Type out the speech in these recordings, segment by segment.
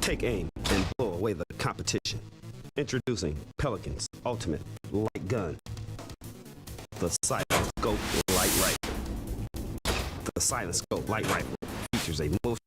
Take aim and blow away the competition. Introducing Pelican's ultimate light gun. The Silent Scope Light Rifle. The Silent Scope Light Rifle features a motion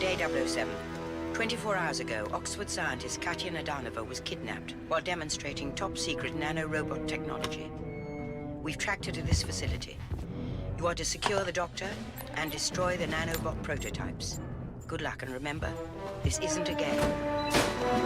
Day 007. 24 hours ago, Oxford scientist Katya Nadanova was kidnapped while demonstrating top-secret nano-robot technology. We've tracked her to this facility. You are to secure the doctor and destroy the nanobot prototypes. Good luck, and remember, this isn't a game.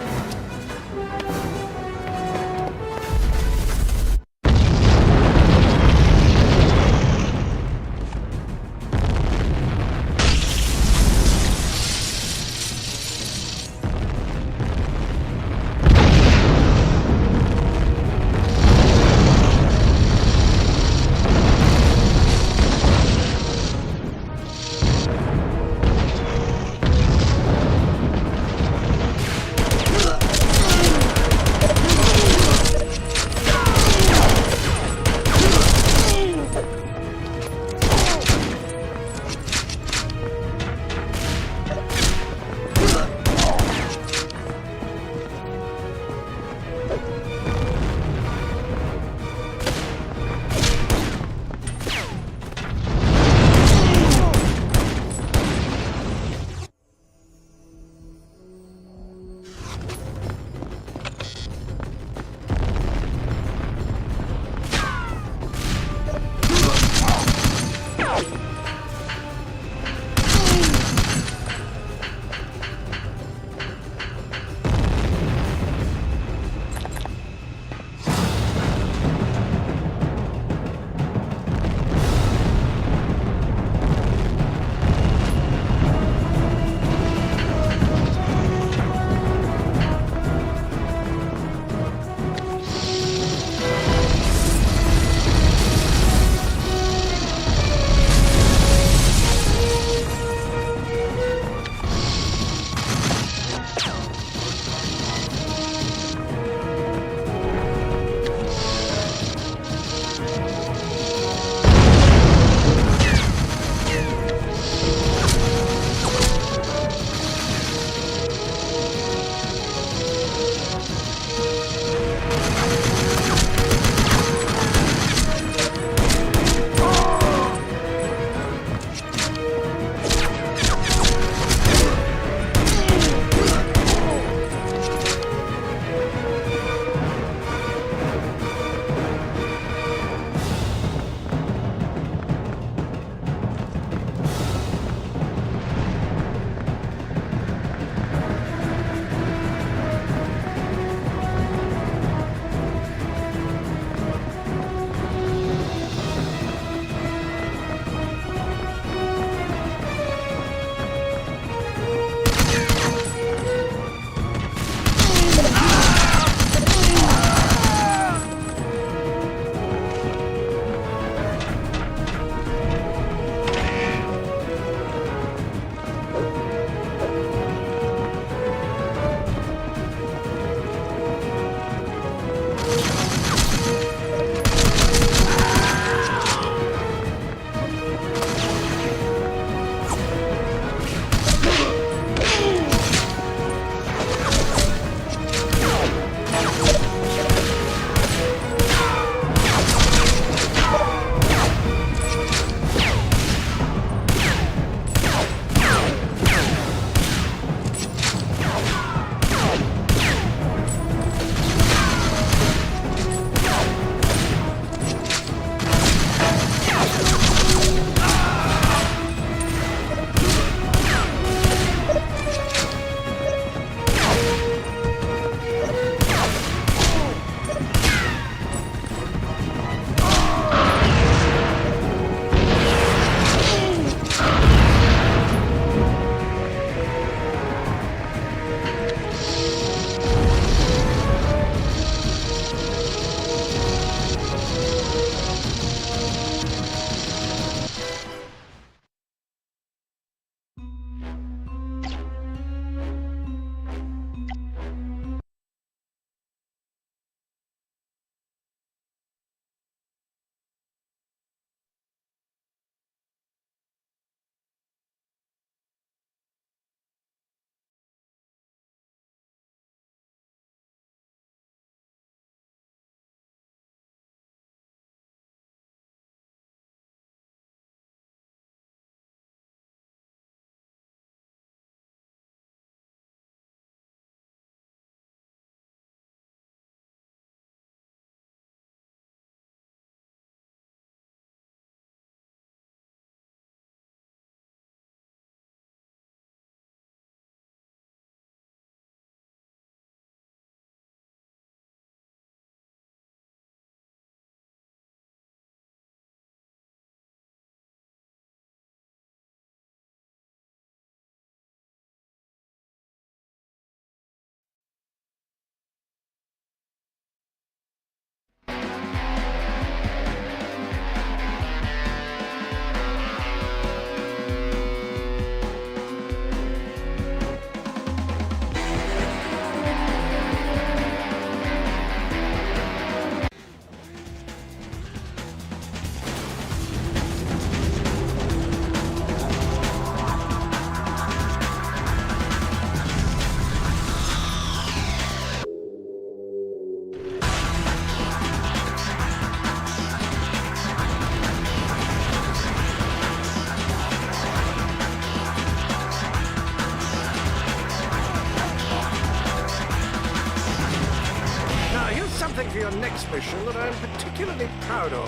mission that I'm particularly proud of,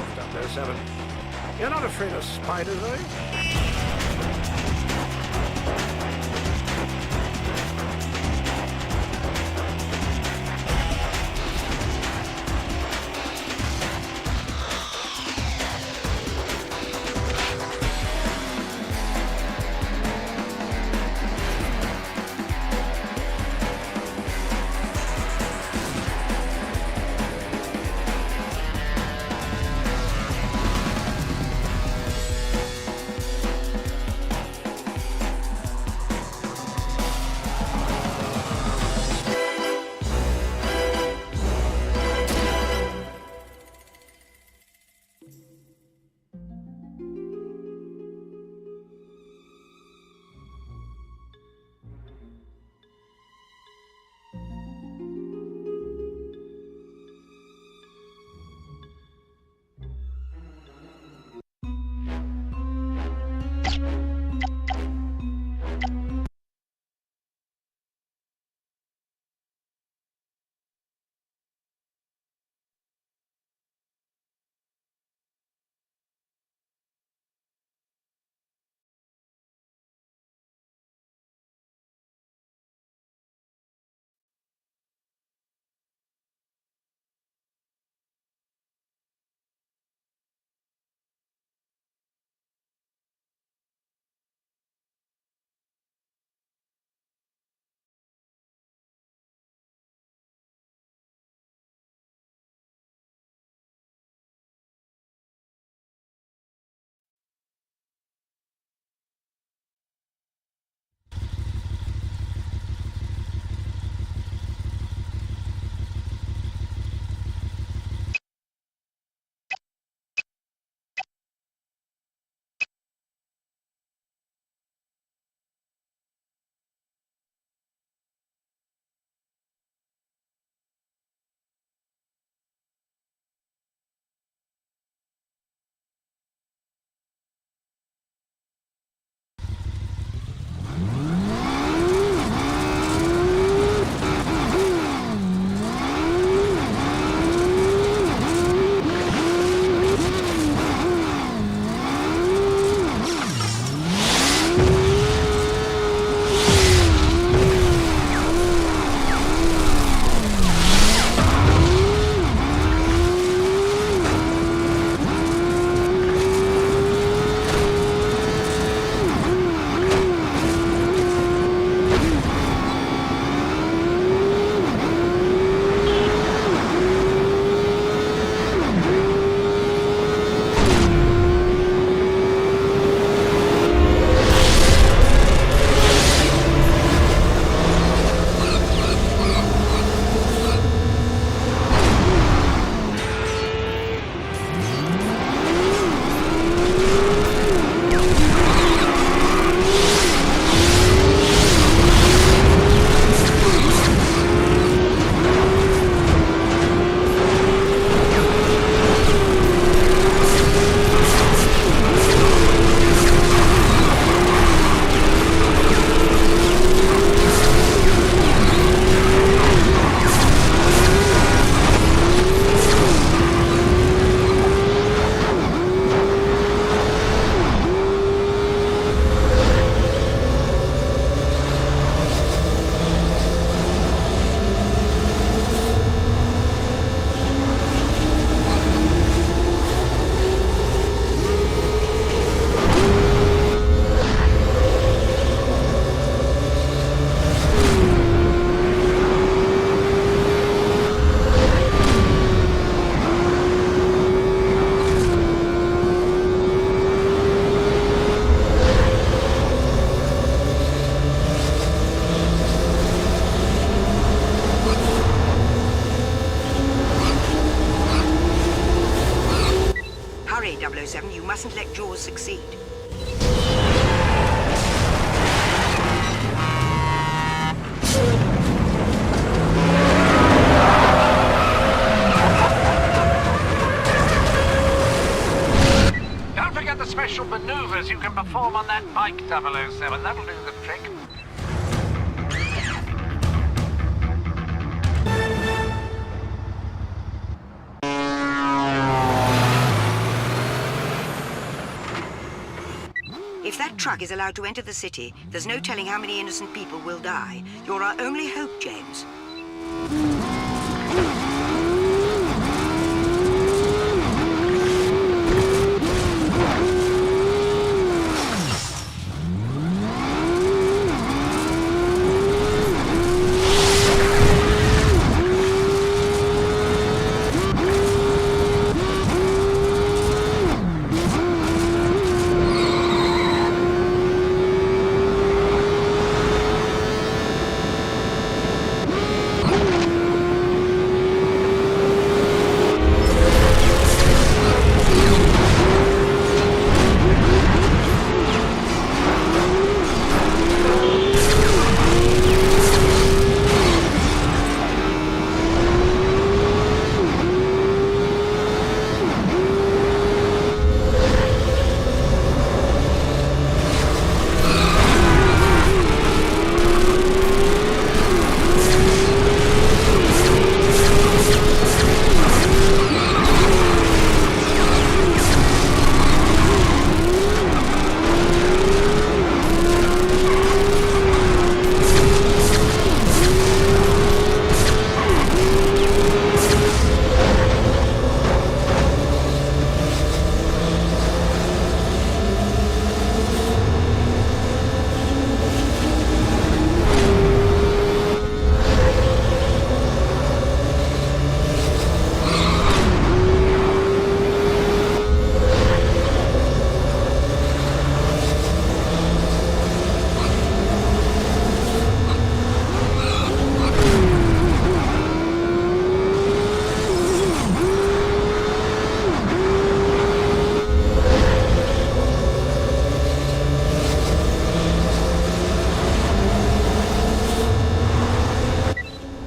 007. You're not afraid of spiders, are you? You mustn't let Jaws succeed. Don't forget the special maneuvers you can perform on that bike, 007. That'll do the trick. If that truck is allowed to enter the city, there's no telling how many innocent people will die. You're our only hope, James.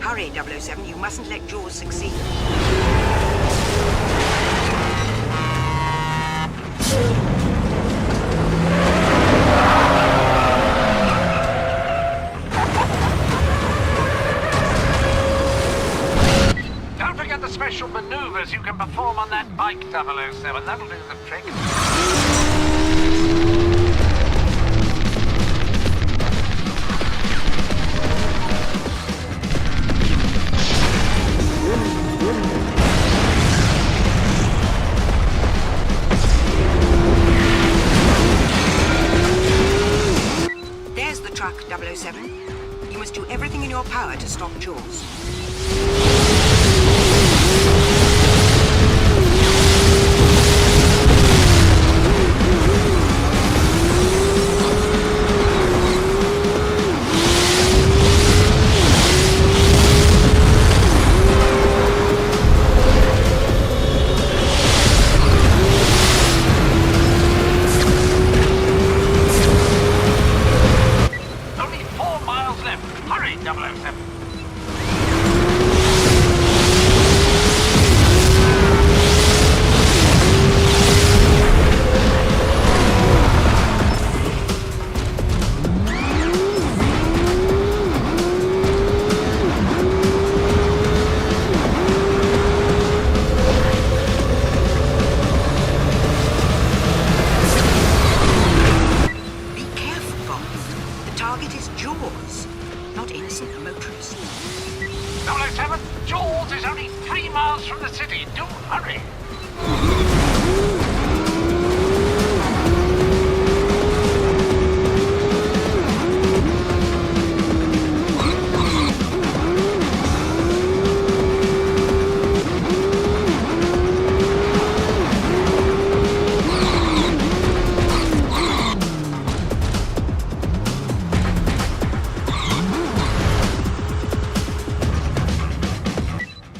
Hurry, 007. You mustn't let Jaws succeed. Don't forget the special maneuvers you can perform on that bike, 007. That'll do the trick. There's the truck, 007. You must do everything in your power to stop Jaws. Only 4 miles left. Hurry, 007. Be careful, Bond. The target is Jaws, not innocent motorists. 007, Jaws is only 3 miles from the city. Do hurry.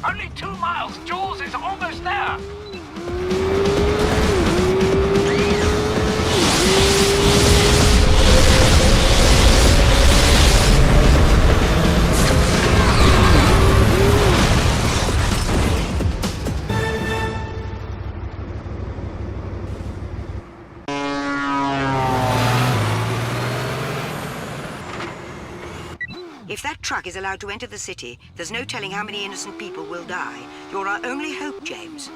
Only 2 miles. Jaws is almost there. If that truck is allowed to enter the city, there's no telling how many innocent people will die. You're our only hope, James.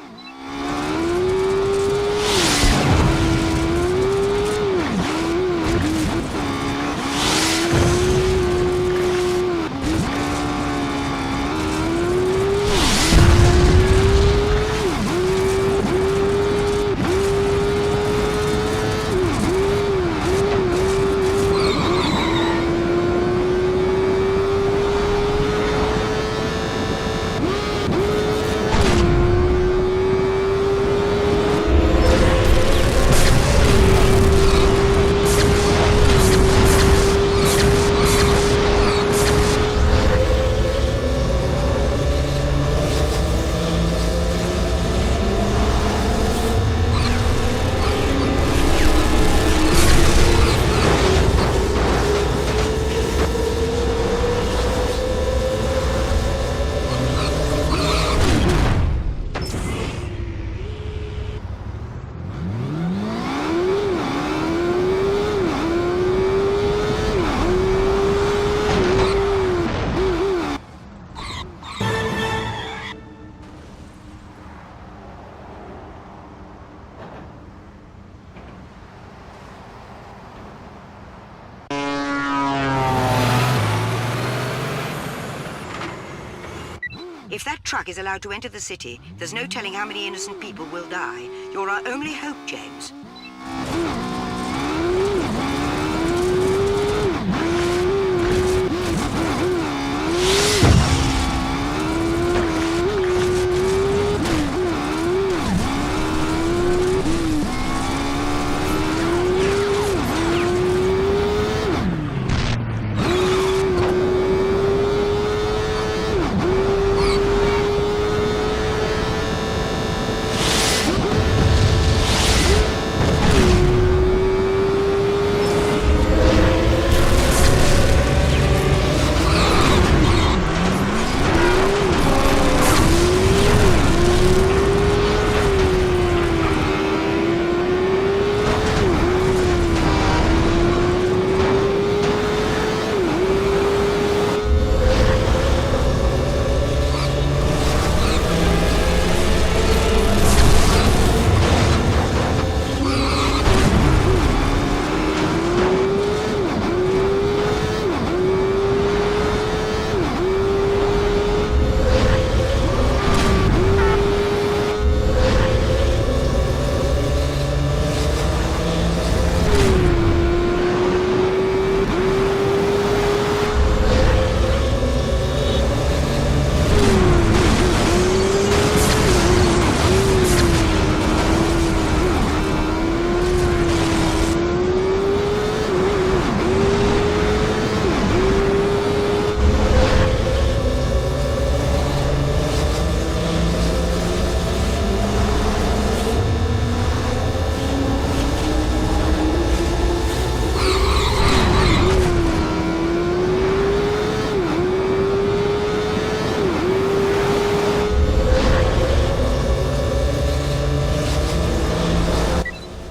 If that truck is allowed to enter the city, there's no telling how many innocent people will die. You're our only hope, James.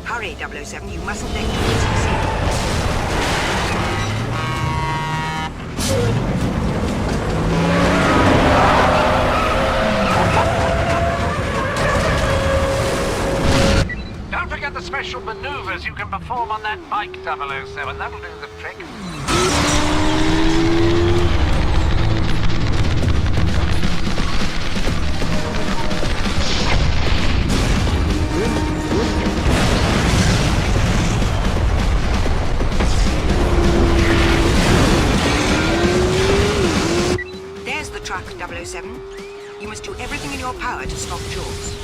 Hurry, 007, you mustn't let James succeed. Don't forget the special maneuvers you can perform on that bike, 007. That'll do the trick. There's the truck, 007. You must do everything in your power to stop Jaws.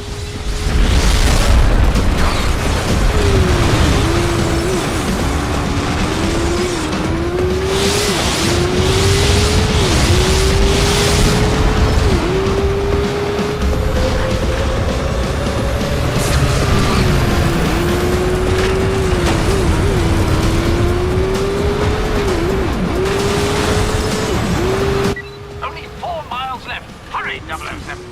Only 4 miles left. Hurry, 007.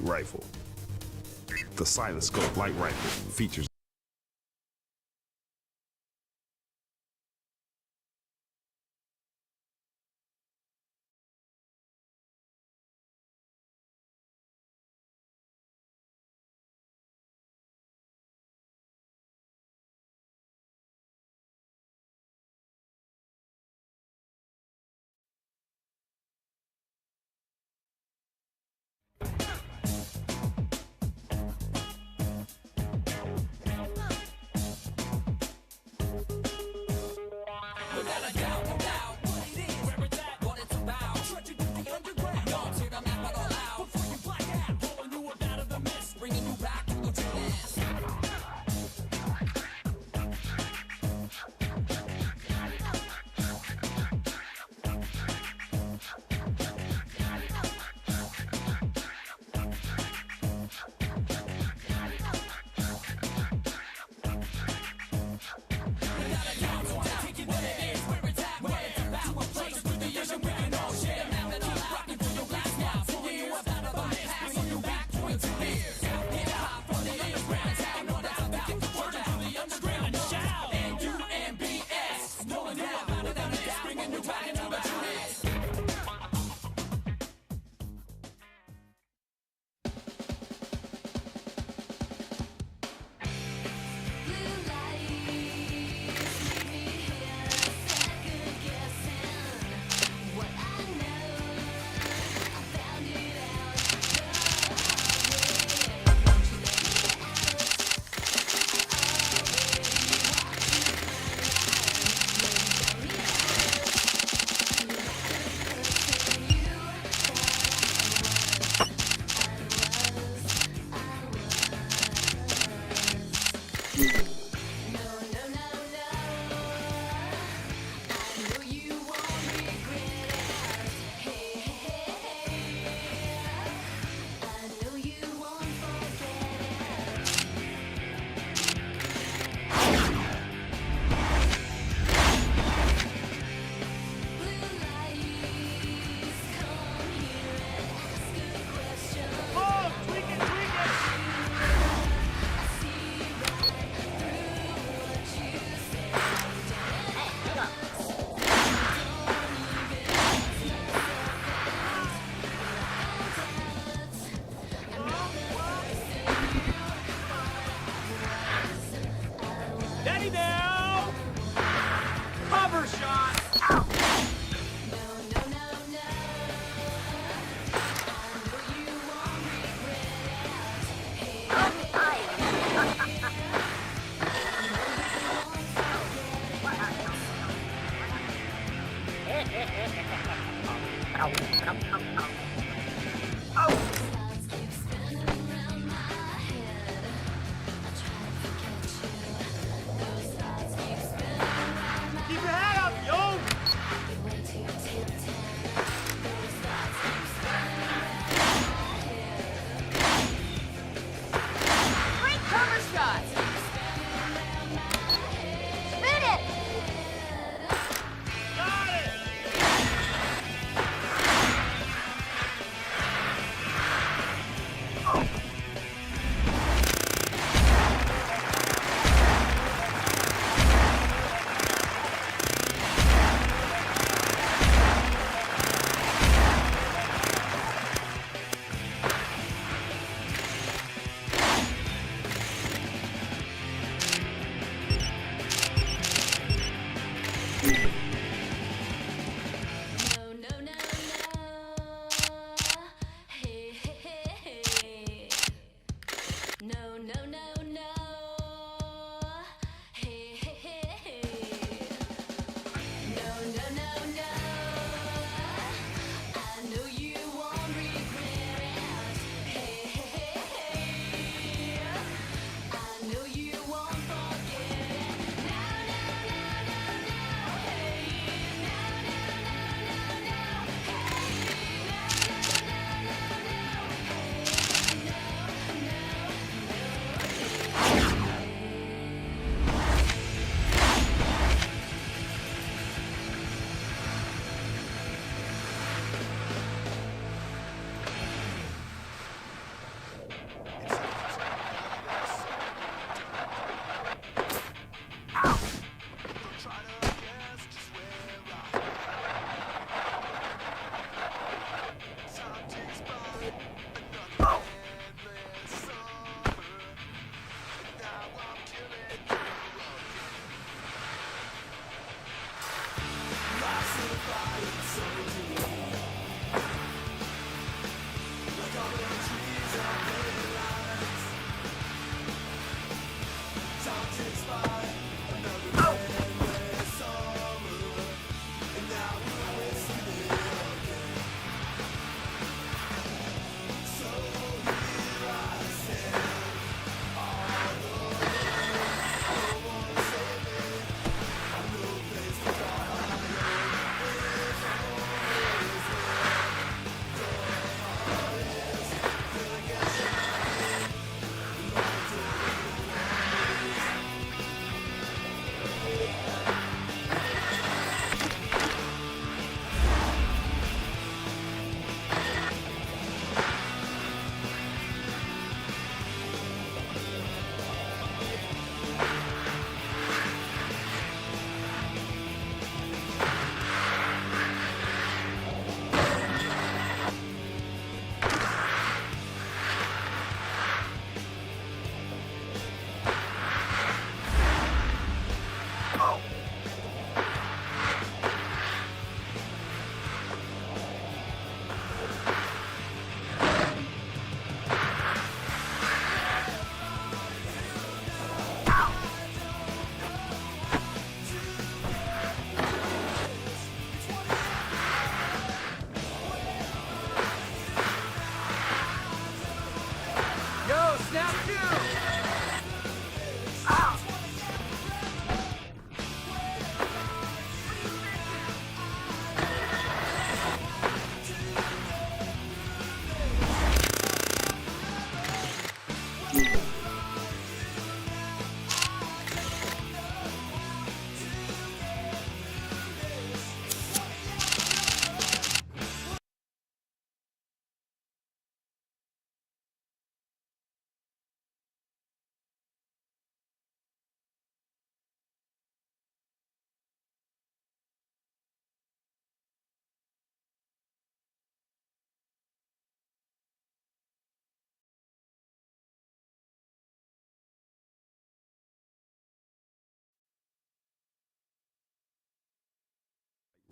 rifle. The Silent Scope Light Rifle features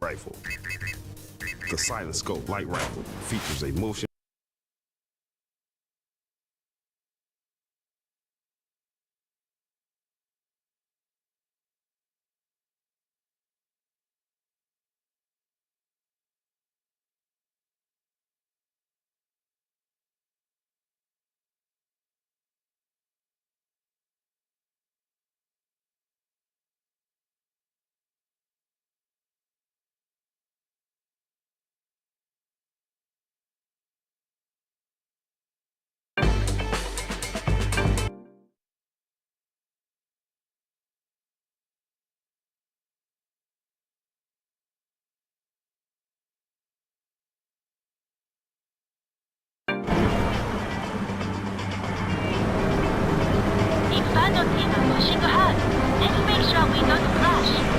rifle. The Silent Scope light rifle features a motion Inferno team are pushing hard. Let's make sure we don't crash.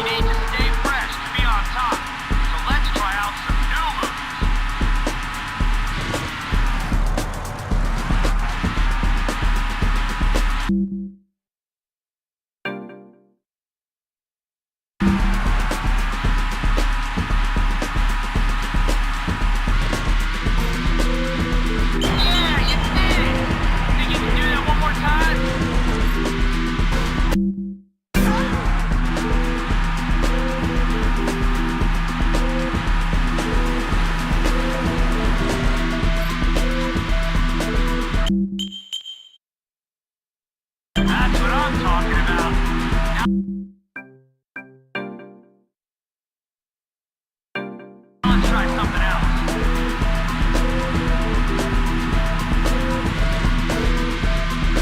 You need to stay fresh to be on top. So let's try out some new moves. Yeah, you did it! Think you can do that one more time? That's what I'm talking about. Now let's try something else.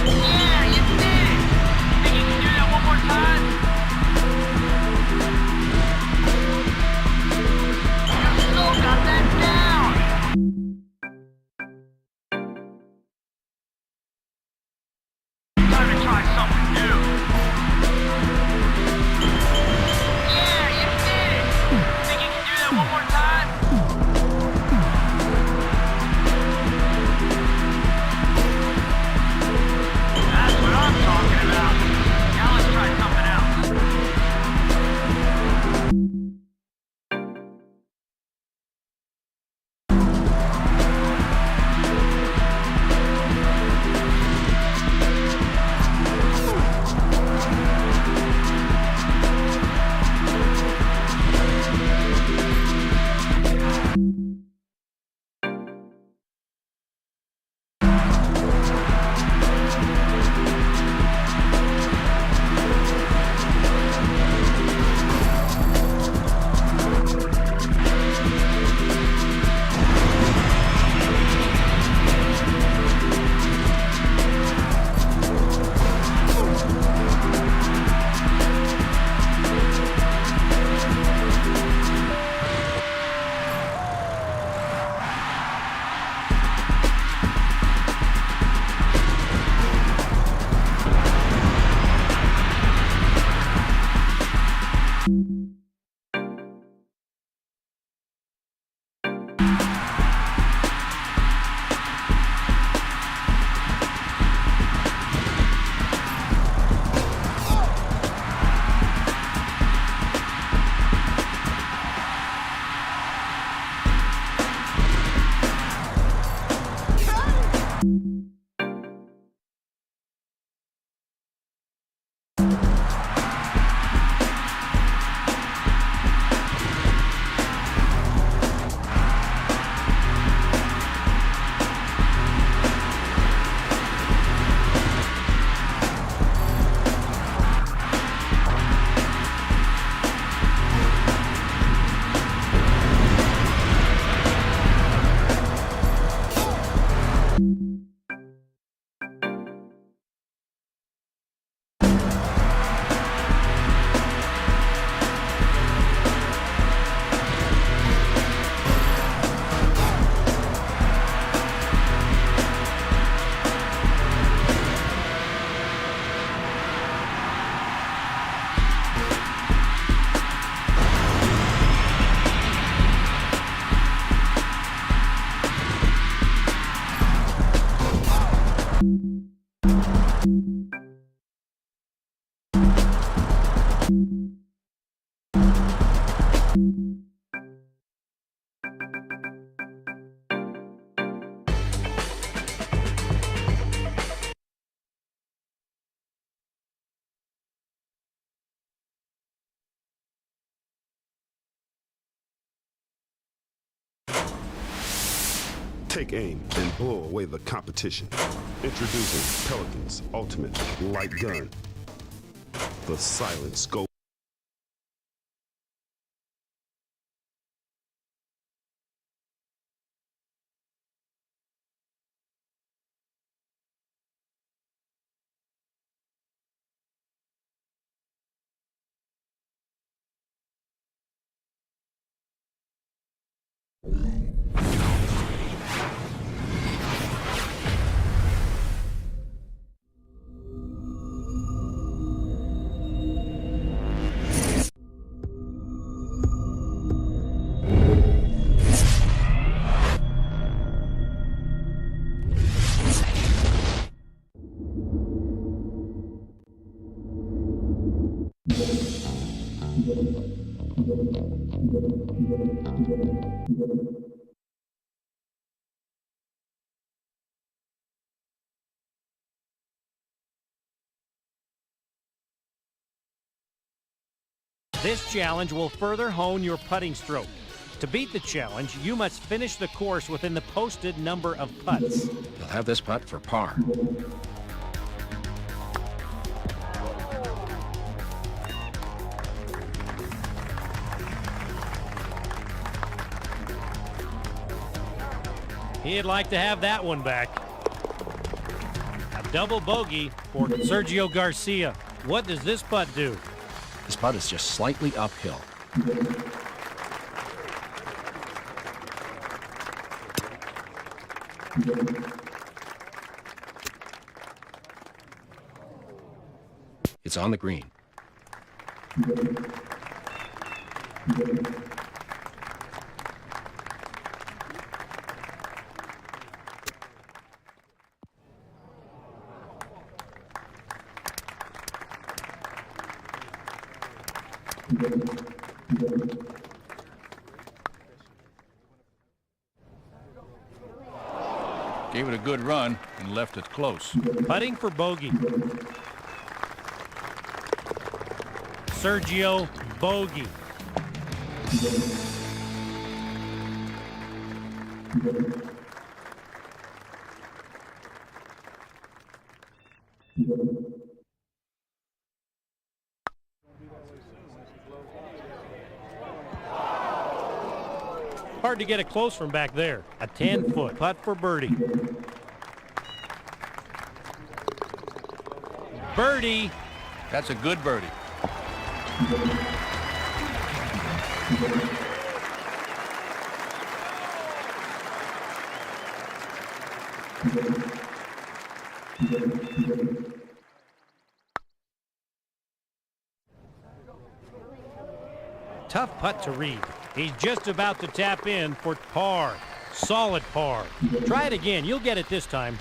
Yeah, you did it! Think you can do that one more time? You still got that down! Time to try something new. Yeah, you did it! Think you can do that one more time? That's what I'm talking about. Now let's try something else. Take aim and blow away the competition. Introducing Pelican's ultimate light gun. The Silent Scope. This challenge will further hone your putting stroke. To beat the challenge, you must finish the course within the posted number of putts. You'll have this putt for par. He'd like to have that one back. A double bogey for Sergio Garcia. What does this putt do? This putt is just slightly uphill. It's on the green. Gave it a good run and left it close. Putting for bogey. Sergio bogey. Hard to get it close from back there. A 10-foot putt for birdie. Birdie. That's a good birdie. Tough putt to read. He's just about to tap in for par. Solid par. Try it again. You'll get it this time.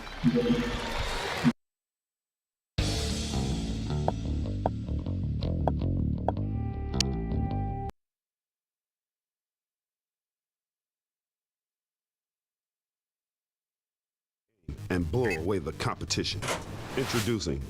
And blow away the competition. Introducing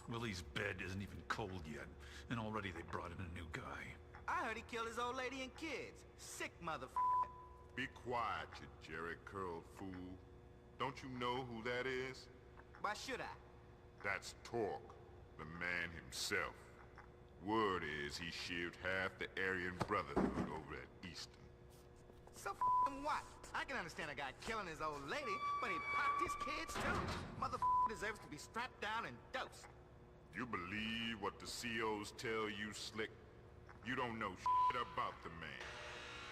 Willie's bed isn't even cold yet, and already they brought in a new guy. I heard he killed his old lady and kids. Sick motherfucker. Be quiet, you jerry-curled fool. Don't you know who that is? Why should I? That's Torque, the man himself. Word is he sheared half the Aryan Brotherhood over at Easton. So f***ing what? I can understand a guy killing his old lady, but he popped his kids too. Motherfucker deserves to be strapped down and dosed. You believe what the COs tell you, Slick? You don't know shit about the man.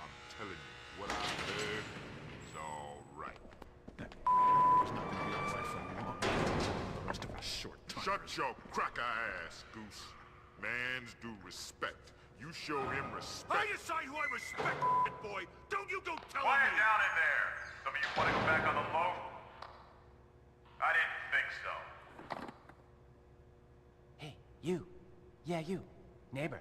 I'm telling you, what I heard is all right. It's not gonna be all right for long. The rest of us short-timers. Shut your cracker ass, Goose. Mans do respect. You show him respect. I decide who I respect, boy. Don't you go telling Quiet me. down in there. Some of you want to go back on the low? I didn't think so. Hey, you. Yeah, you. Neighbor.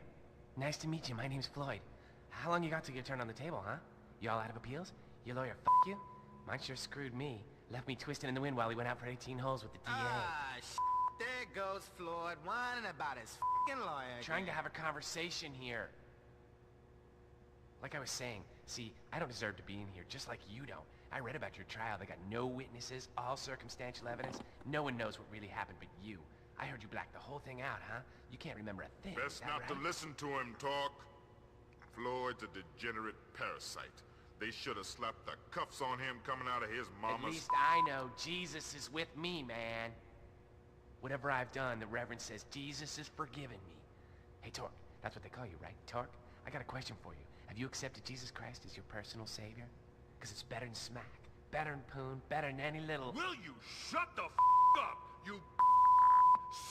Nice to meet you. My name's Floyd. How long you got to get turned on the table, huh? You all out of appeals? Your lawyer you? Mine sure screwed me. Left me twisting in the wind while he went out for 18 holes with the DA. Ah, there goes Floyd, whining about his f***ing lawyer again. Trying to have a conversation here. Like I was saying, see, I don't deserve to be in here, just like you don't. I read about your trial. They got no witnesses, all circumstantial evidence. No one knows what really happened but you. I heard you blacked the whole thing out, huh? You can't remember a thing. Best not to listen to him talk. Floyd's a degenerate parasite. They should have slapped the cuffs on him coming out of his mama's... At least I know Jesus is with me, man. Whatever I've done, the Reverend says Jesus has forgiven me. Hey, Torque, that's what they call you, right? Torque? I got a question for you. Have you accepted Jesus Christ as your personal savior? Because it's better than smack, better than poon, better than any little... Will you shut the f*** up, you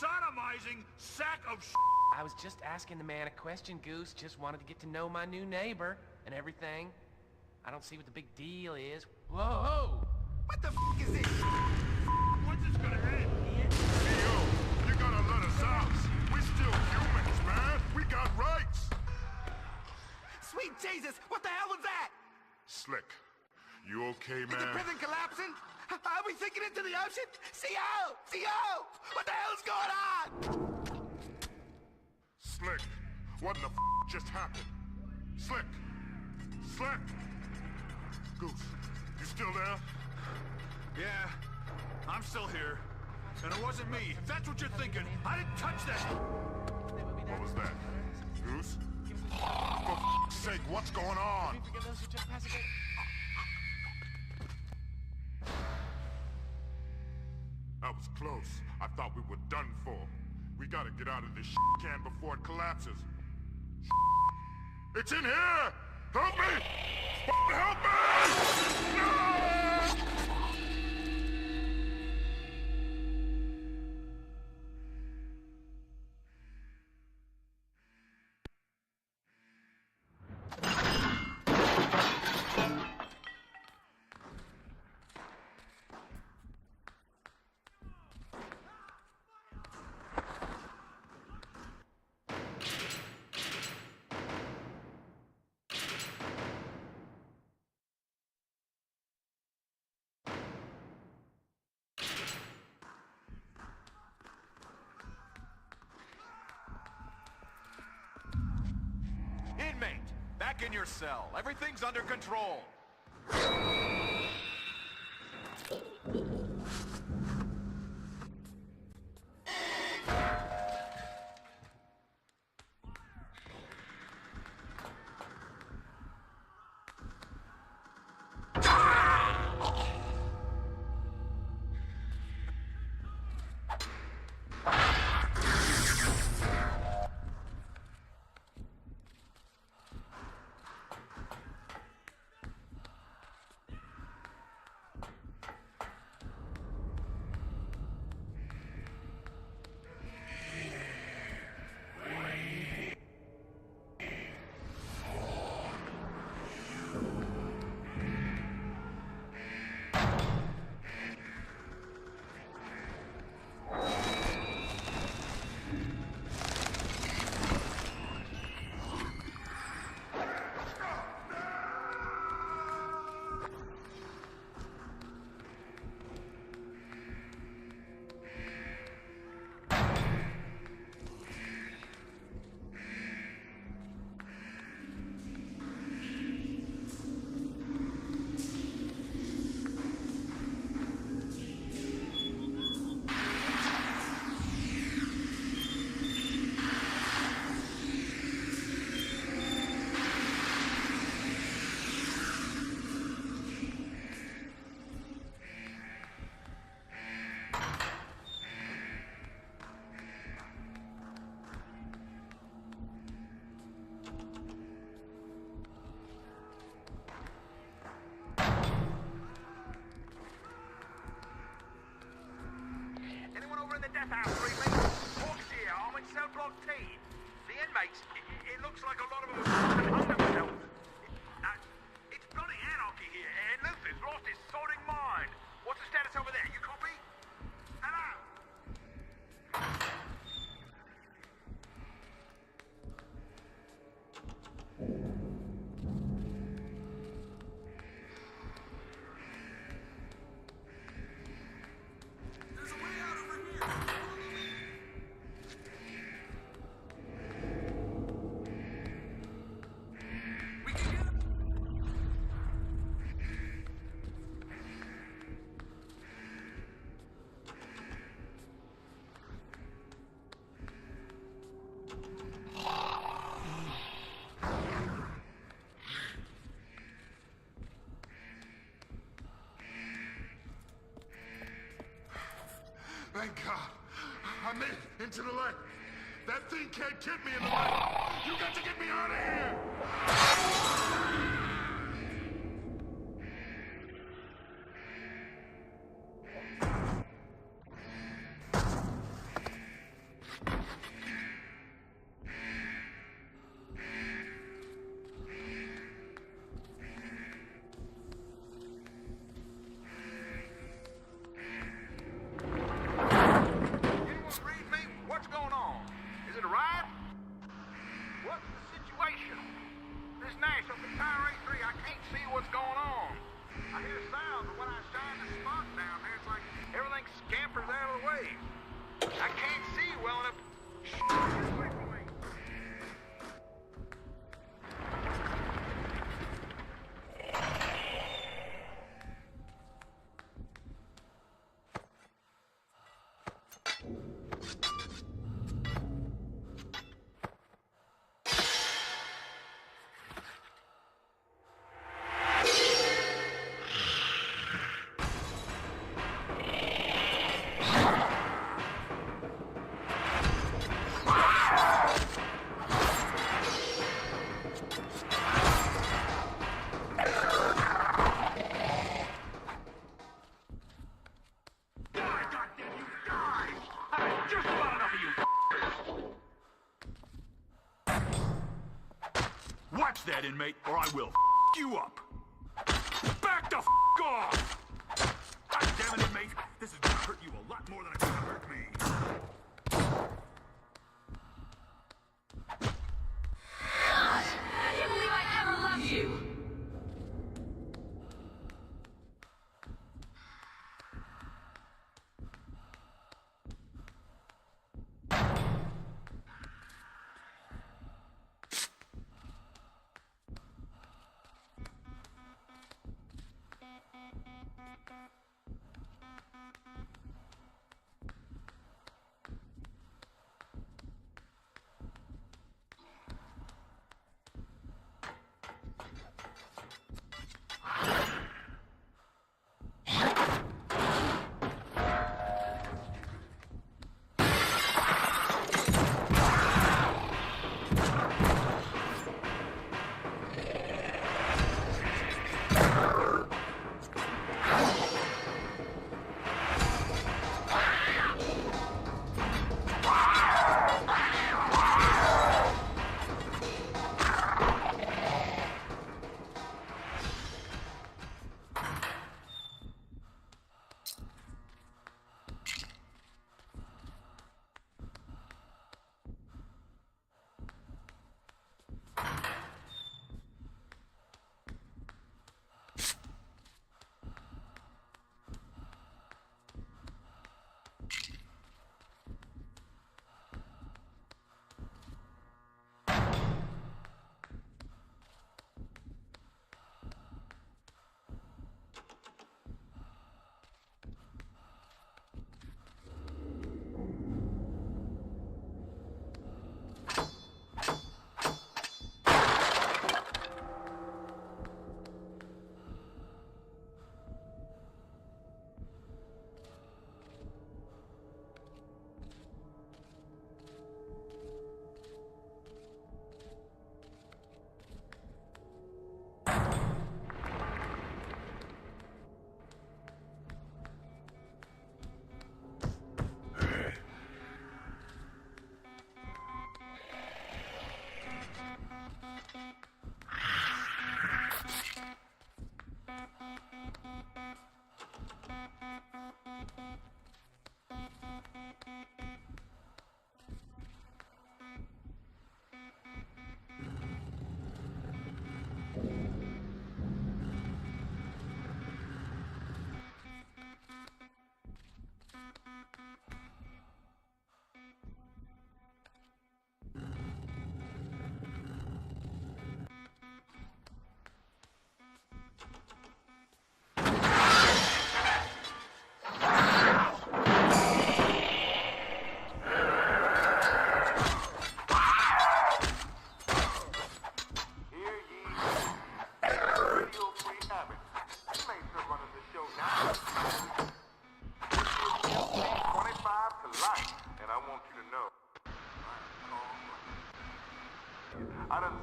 sodomizing sack of sh**? I was just asking the man a question, Goose. Just wanted to get to know my new neighbor and everything. I don't see what the big deal is. Whoa! What the f*** is this? When's this gonna end? Theo, you gotta let us out. We're still humans, man. We got rights. Sweet Jesus, what the hell was that? Slick, you okay, Is the man? prison collapsing? Are we sinking into the ocean? CO! CO! What the hell's going on? Slick, what in the f*** just happened? Slick! Slick! Goose, you still there? Yeah, I'm still here. And it wasn't me. If that's what you're thinking, I didn't touch that. What was that? Goose? For f***'s sake, what's going on? That was close. I thought we were done for. We gotta get out of this can before it collapses. It's in here! Help me! Help me! No! Inmate, back in your cell. Everything's under control. inmates. It looks like a lot of them have hung themselves. It's bloody anarchy here, and Luther's lost his sodding mind. What's the status over there? You copy? Hello? There's a way out over here. Follow me. We can get Thank God. I made it into the light. That thing can't get me in the light. You got to get me out of here. Anyone read me? What's going on? Is it a riot? What's the situation? This Nash up at Tower A3, I can't see what's going on. I hear sounds, but when I shine the spot down there, it's like everything scampers out of the way. I can't see well enough. Get away from me. Watch that, inmate, or I will you up. Back the off! God damn it, inmate. This is gonna hurt you a lot more than it's gonna hurt me. I can't believe I ever loved you!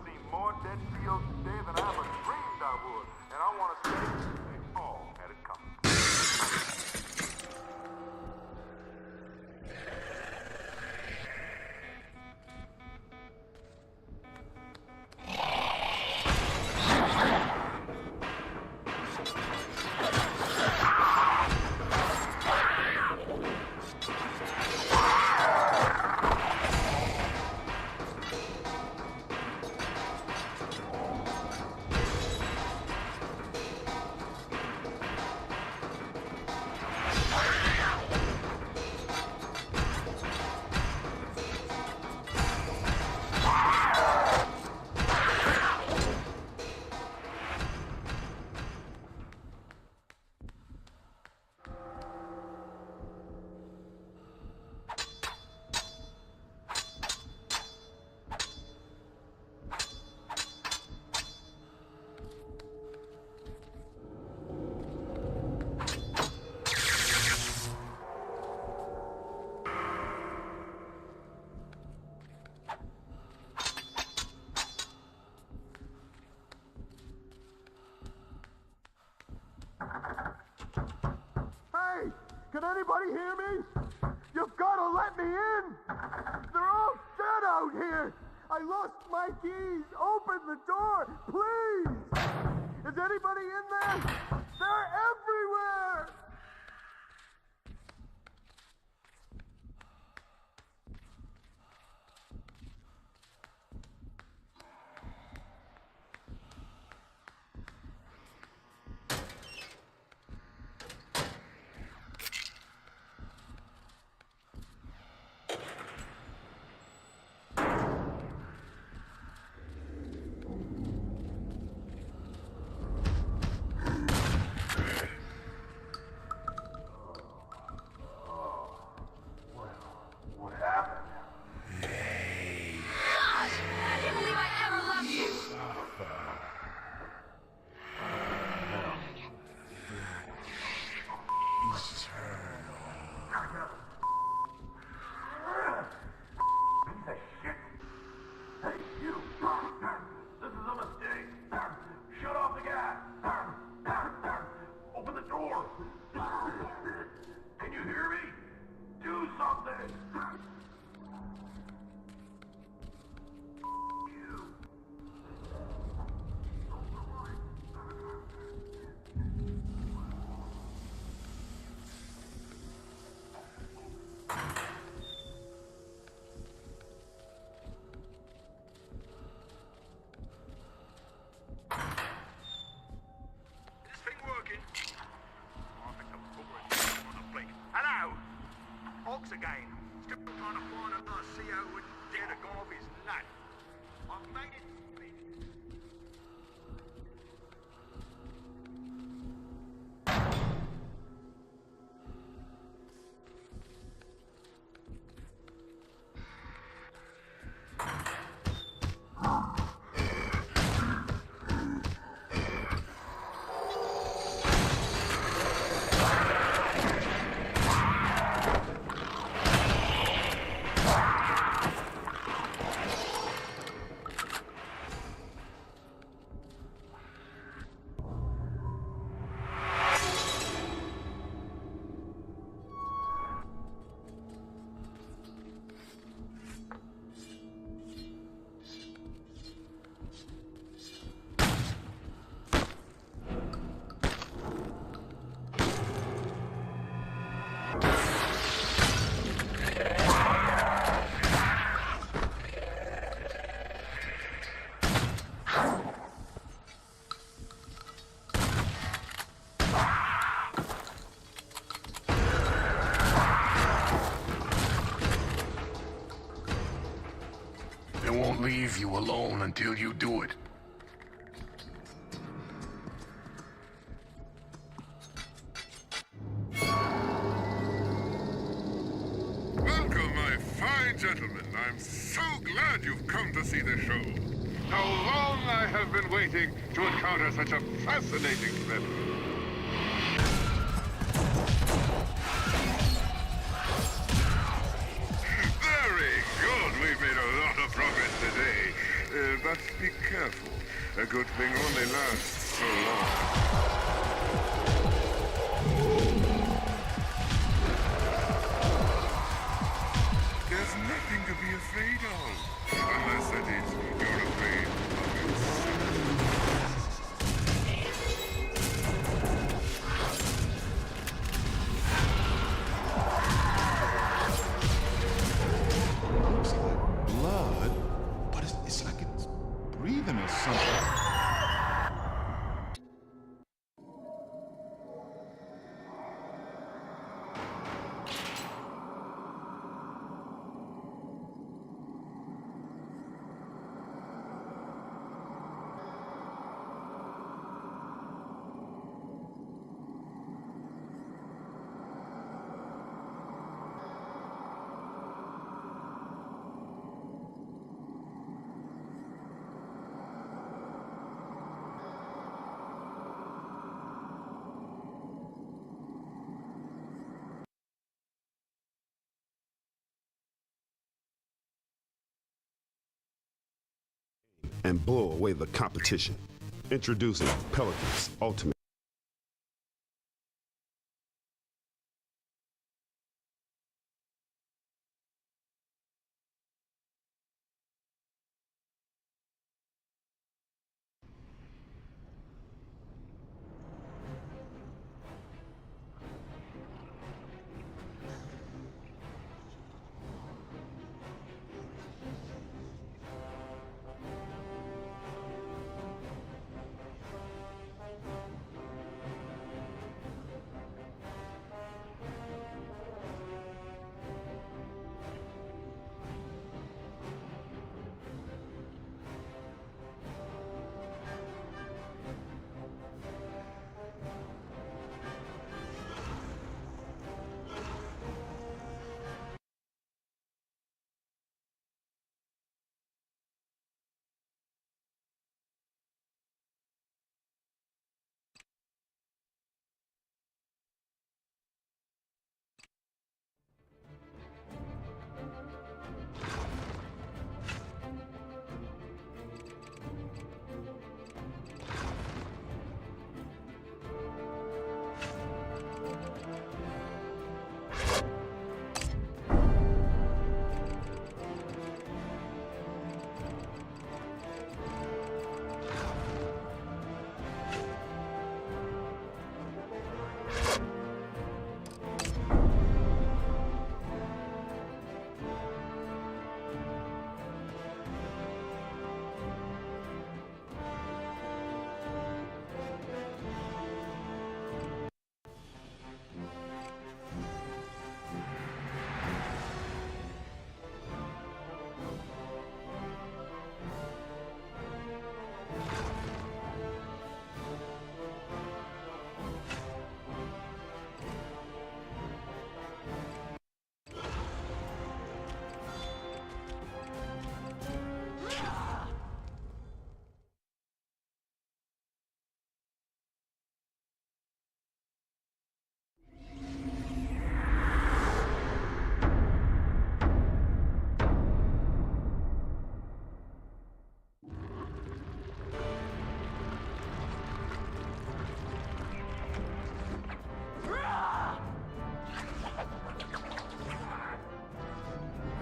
seen more dead CEOs today than I ever dreamed I would. And I want to say, they all had it coming. Hey, can anybody hear me? You've got to let me in! They're all dead out here! I lost my keys! Open the door, please! Is anybody in there? They're everywhere! Again. Still trying to find another CEO who would dare to go off his nut. I've made it. They won't leave you alone until you do it. Welcome, my fine gentlemen. I'm so glad you've come to see the show. How long I have been waiting to encounter such a fascinating threat. Very good. We've made a lot of progress today. But be careful. A good thing only lasts so long. There's nothing to be afraid of. Unless that is, you're afraid of Looks like blood, but it's like it's breathing or something. And blow away the competition. Introducing Pelicans Ultimate.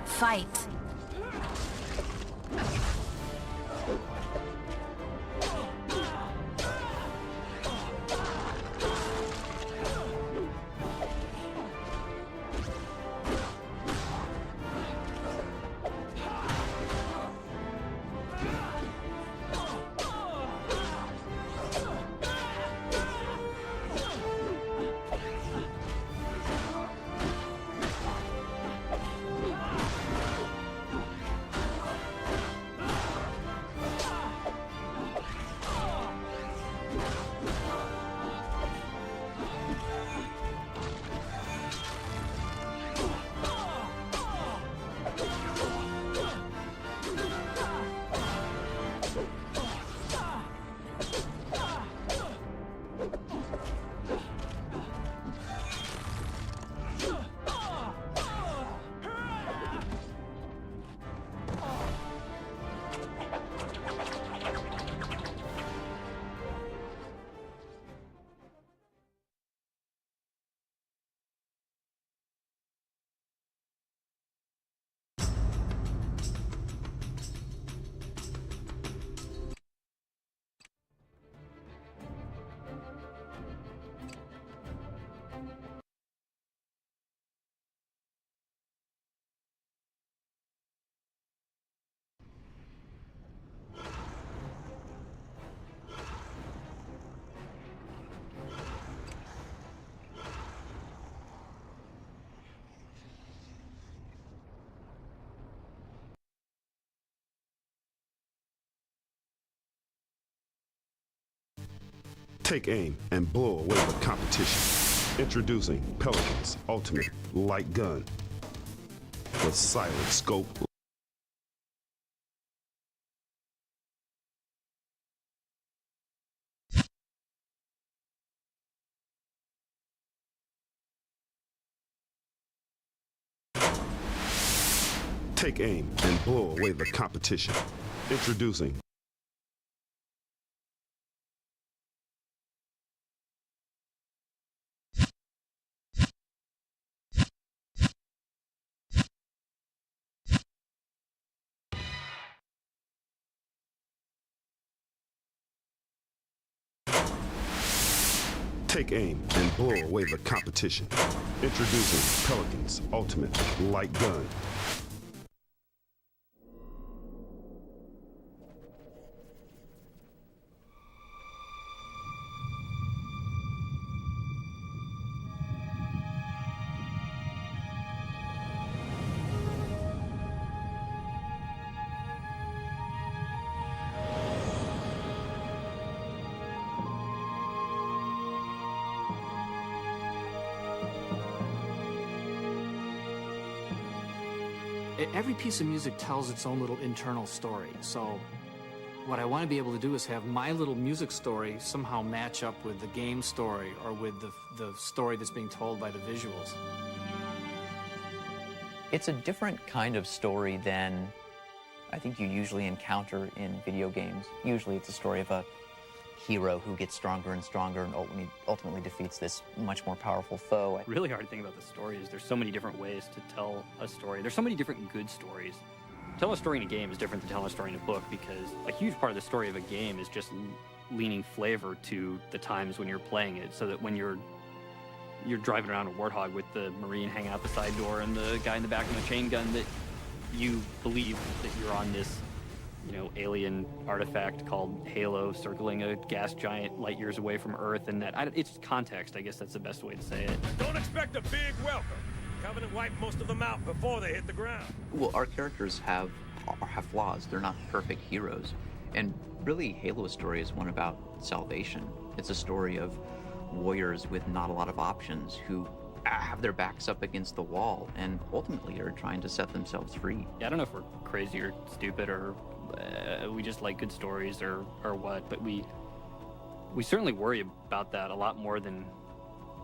Fight. Take aim and blow away the competition. Introducing Pelican's ultimate light gun. The Silent Scope. Take aim and blow away the competition. Introducing Take aim and blow away the competition. Introducing Pelican's ultimate light gun. Every piece of music tells its own little internal story, so what I want to be able to do is have my little music story somehow match up with the game story or with the story that's being told by the visuals. It's a different kind of story than I think you usually encounter in video games. Usually it's a story of a hero who gets stronger and stronger and ultimately defeats this much more powerful foe. The really hard thing about the story is there's so many different ways to tell a story. There's so many different good stories. Telling a story in a game is different than telling a story in a book because a huge part of the story of a game is just leaning flavor to the times when you're playing it, so that when you're driving around a Warthog with the Marine hanging out the side door and the guy in the back with a chain gun, that you believe that you're on this, alien artifact called Halo circling a gas giant light years away from Earth, and that it's context. I guess that's the best way to say it. Don't expect a big welcome. Covenant wiped most of them out before they hit the ground. Well, our characters have flaws. They're not perfect heroes. And really, Halo's story is one about salvation. It's a story of warriors with not a lot of options who have their backs up against the wall and ultimately are trying to set themselves free. I don't know if we're crazy or stupid or we just like good stories or what, but we certainly worry about that a lot more than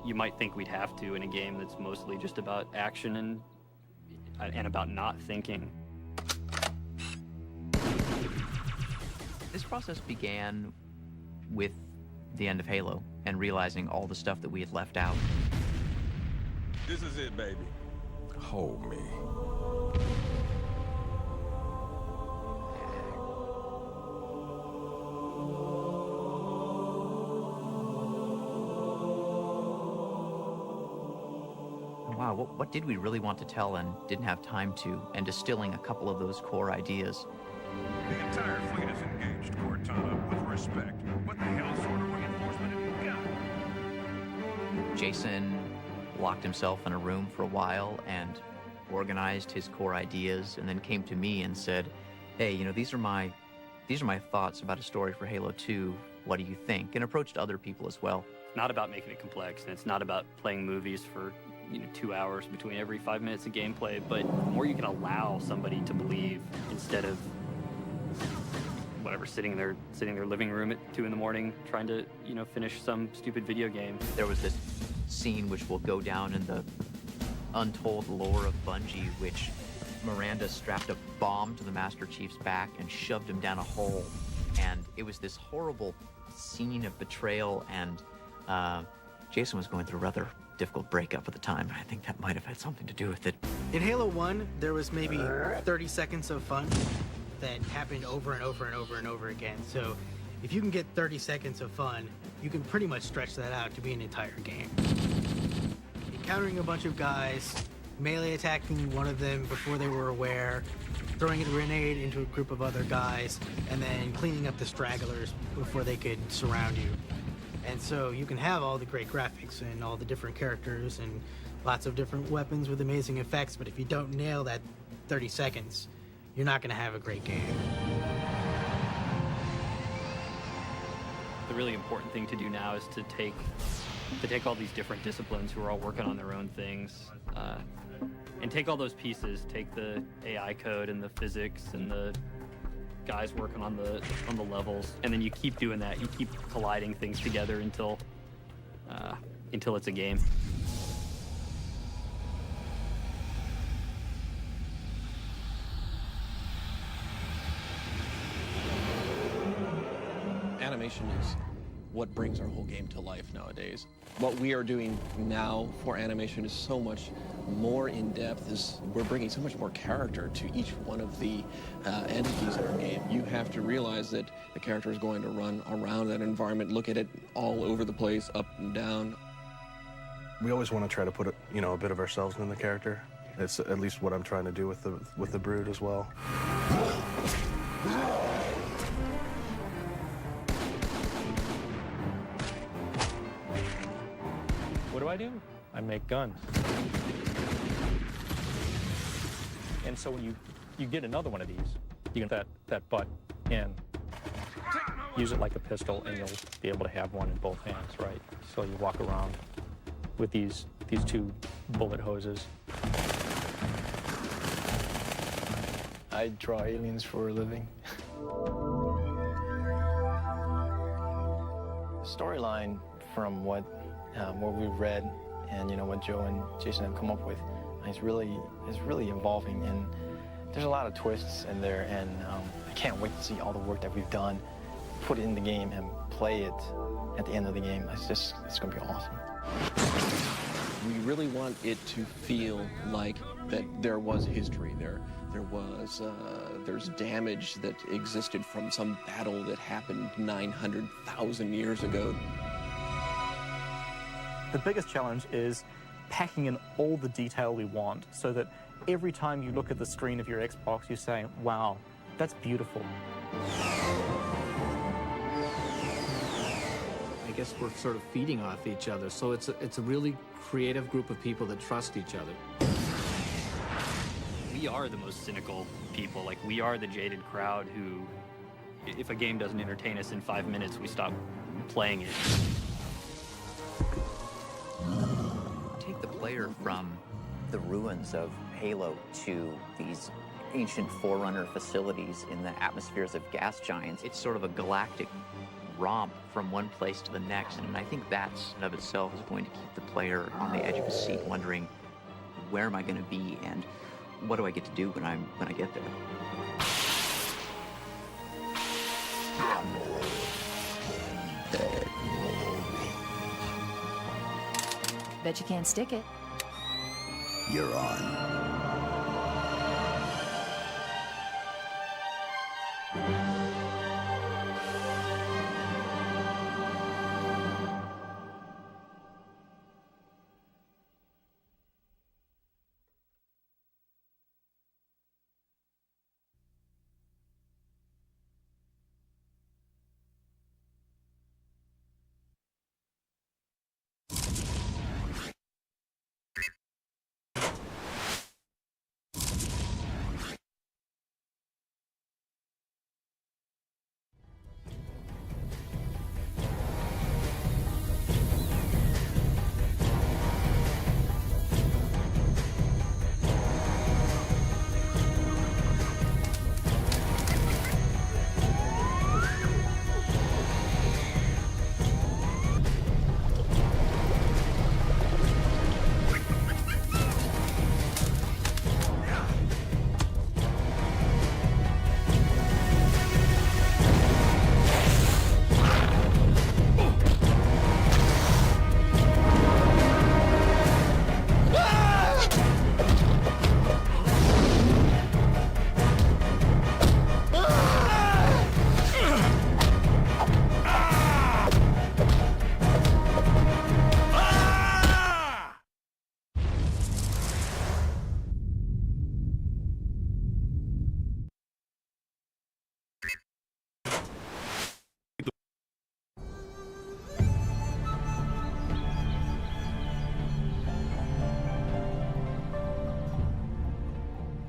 you might think we'd have to in a game that's mostly just about action and about not thinking. This process began with the end of Halo and realizing all the stuff that we had left out. This is it, baby. Hold me. Wow, what did we really want to tell and didn't have time to, and distilling a couple of those core ideas. The entire fleet is engaged, Cortana, with respect. What the hell sort of reinforcement have you got? Jason locked himself in a room for a while and organized his core ideas, and then came to me and said, hey, these are my thoughts about a story for Halo 2. What do you think? And approached other people as well. It's not about making it complex, and it's not about playing movies for 2 hours between every 5 minutes of gameplay, but the more you can allow somebody to believe instead of whatever, sitting in their living room at 2 a.m. trying to, finish some stupid video game. There was this scene which will go down in the untold lore of Bungie, which Miranda strapped a bomb to the Master Chief's back and shoved him down a hole. And it was this horrible scene of betrayal, and Jason was going through a rather difficult breakup at the time, and I think that might have had something to do with it. In Halo 1, there was maybe 30 seconds of fun that happened over and over and over and over again. So if you can get 30 seconds of fun, you can pretty much stretch that out to be an entire game. Encountering a bunch of guys, melee attacking one of them before they were aware, throwing a grenade into a group of other guys, and then cleaning up the stragglers before they could surround you. And so you can have all the great graphics and all the different characters and lots of different weapons with amazing effects, but if you don't nail that 30 seconds, you're not going to have a great game. the really important thing to do now is to take all these different disciplines who are all working on their own things, and take all those pieces, take the AI code and the physics and the guys working on the levels, and then you keep doing that. You keep colliding things together until it's a game. Animation is what brings our whole game to life nowadays. What we are doing now for animation is so much more in-depth. We're bringing so much more character to each one of the entities in our game. You have to realize that the character is going to run around that environment, look at it all over the place, up and down. We always want to try to put a bit of ourselves in the character. It's at least what I'm trying to do with the Brood as well. What do I do? I make guns. And so when you get another one of these, you get that butt and use it like a pistol, and you'll be able to have one in both hands, right? So you walk around with these two bullet hoses. I draw aliens for a living. Storyline, from what we've read and what Joe and Jason have come up with, is really involving, and there's a lot of twists in there, and I can't wait to see all the work that we've done, put it in the game and play it at the end of the game. It's gonna be awesome. We really want it to feel like that there was history there. There's damage that existed from some battle that happened 900,000 years ago. The biggest challenge is packing in all the detail we want so that every time you look at the screen of your Xbox, you're saying, wow, that's beautiful. I guess we're sort of feeding off each other, so it's a really creative group of people that trust each other. We are the most cynical people. Like, we are the jaded crowd who, if a game doesn't entertain us in 5 minutes, we stop playing it. Take the player from the ruins of Halo to these ancient Forerunner facilities in the atmospheres of gas giants. It's sort of a galactic romp from one place to the next, and I think that in of itself is going to keep the player on the edge of his seat, wondering, where am I going to be, and what do I get to do when I get there? Bet you can't stick it. You're on.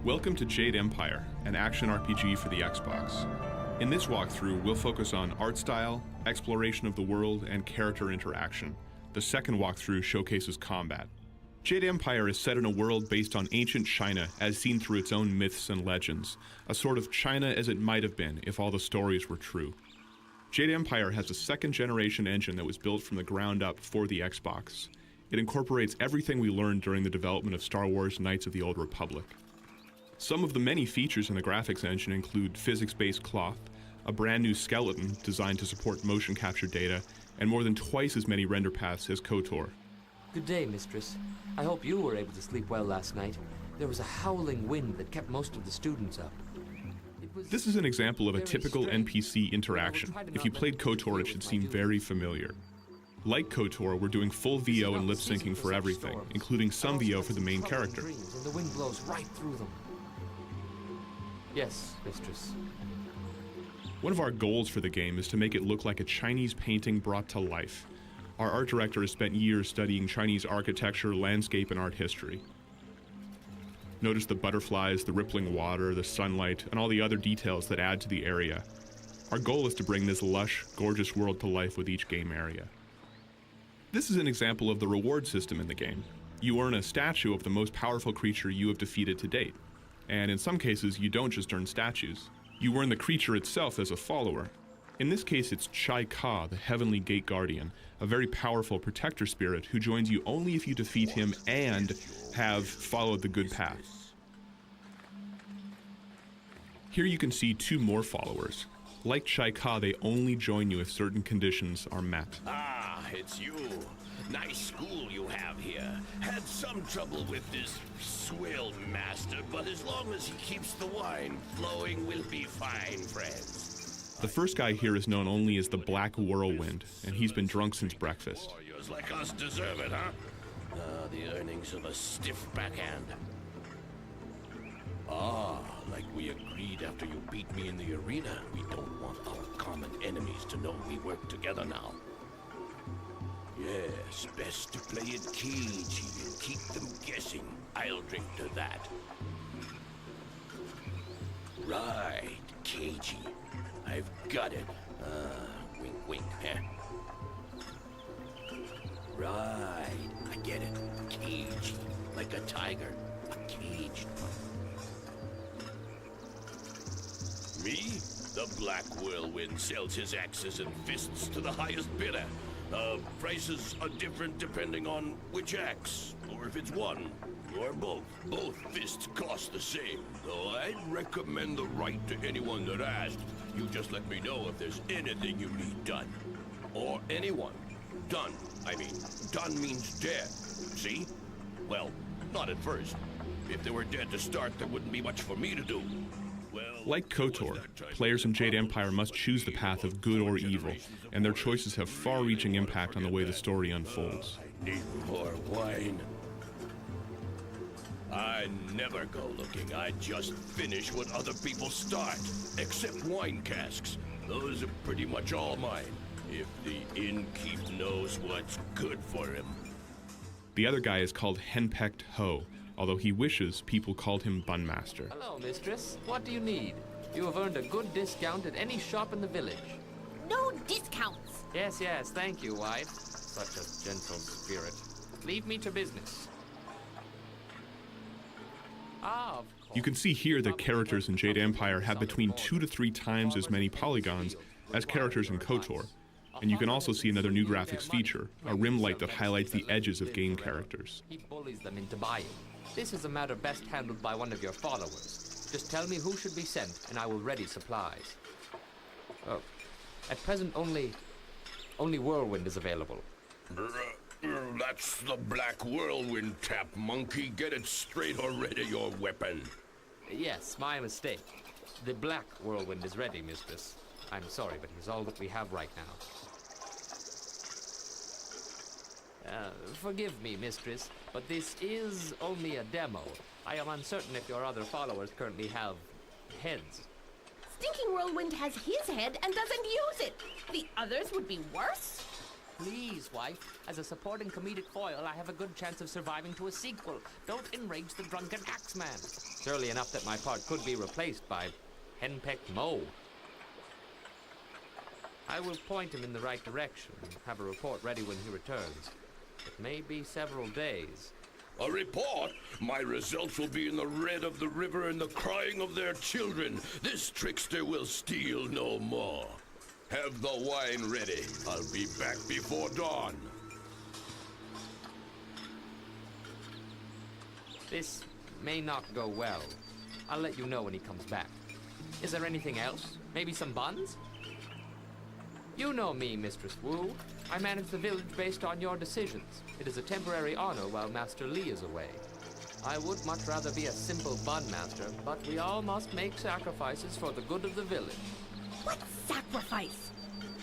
Welcome to Jade Empire, an action RPG for the Xbox. In this walkthrough, we'll focus on art style, exploration of the world, and character interaction. The second walkthrough showcases combat. Jade Empire is set in a world based on ancient China as seen through its own myths and legends, a sort of China as it might have been if all the stories were true. Jade Empire has a second-generation engine that was built from the ground up for the Xbox. It incorporates everything we learned during the development of Star Wars Knights of the Old Republic. Some of the many features in the graphics engine include physics-based cloth, a brand new skeleton designed to support motion capture data, and more than twice as many render paths as KOTOR. Good day, Mistress. I hope you were able to sleep well last night. There was a howling wind that kept most of the students up. This is an example of a typical NPC interaction. If you played KOTOR, it should seem very familiar. Like KOTOR, we're doing full VO and lip syncing for everything, including some VO for the main character. And the wind blows right through them. Yes, Mistress. One of our goals for the game is to make it look like a Chinese painting brought to life. Our art director has spent years studying Chinese architecture, landscape, and art history. Notice the butterflies, the rippling water, the sunlight, and all the other details that add to the area. Our goal is to bring this lush, gorgeous world to life with each game area. This is an example of the reward system in the game. You earn a statue of the most powerful creature you have defeated to date. And in some cases, you don't just earn statues. You earn the creature itself as a follower. In this case, it's Chai Ka, the Heavenly Gate Guardian, a very powerful protector spirit who joins you only if you defeat him and have followed the good path. Here you can see two more followers. Like Chai Ka, they only join you if certain conditions are met. Ah, it's you. Nice school you have here. Had some trouble with this swill master, but as long as he keeps the wine flowing, we'll be fine friends. The first guy here is known only as the Black Whirlwind, and he's been drunk since breakfast. Warriors like us deserve it, huh? The earnings of a stiff backhand. Ah, like we agreed after you beat me in the arena. We don't want our common enemies to know we work together now. Yes, best to play it cagey and keep them guessing. I'll drink to that. Right, cagey. I've got it. Wink, wink, huh? Right, I get it. Cagey, like a tiger. A caged one. Me? The Black Whirlwind sells his axes and fists to the highest bidder. Prices are different depending on which axe, or if it's one, or both. Both fists cost the same, though I'd recommend the right to anyone that asks. You just let me know if there's anything you need done. Or anyone. Done, I mean. Done means dead. See? Well, not at first. If they were dead to start, there wouldn't be much for me to do. Like KOTOR, players in Jade Empire must choose the path of good or evil, and their choices have far-reaching impact on the way the story unfolds. I need more wine. I never go looking. I just finish what other people start, except wine casks. Those are pretty much all mine, if the innkeep knows what's good for him. The other guy is called Henpecked Ho, although he wishes people called him Bunmaster. Hello, Mistress. What do you need? You have earned a good discount at any shop in the village. No discounts. Yes, yes, thank you, wife. Such a gentle spirit. Leave me to business. Ah, of course. You can see here that characters in Jade Empire have between 2 to 3 times as many polygons as characters in KOTOR. And you can also see another new graphics feature, a rim light that highlights the edges of game characters. He bullies them into buying. This is a matter best handled by one of your followers. Just tell me who should be sent, and I will ready supplies. Oh, at present only Whirlwind is available. That's the Black Whirlwind, tap monkey. Get it straight or ready your weapon. Yes, my mistake. The Black Whirlwind is ready, Mistress. I'm sorry, but he's all that we have right now. Forgive me, Mistress, but this is only a demo. I am uncertain if your other followers currently have heads. Stinking Whirlwind has his head and doesn't use it. The others would be worse. Please, wife. As a supporting comedic foil, I have a good chance of surviving to a sequel. Don't enrage the drunken Axeman. Surely enough that my part could be replaced by Henpecked Mo. I will point him in the right direction and have a report ready when he returns. It may be several days. A report? My results will be in the red of the river and the crying of their children. This trickster will steal no more. Have the wine ready. I'll be back before dawn. This may not go well. I'll let you know when he comes back. Is there anything else? Maybe some buns? You know me, Mistress Wu. I manage the village based on your decisions. It is a temporary honor while Master Li is away. I would much rather be a simple bun master, but we all must make sacrifices for the good of the village. What sacrifice?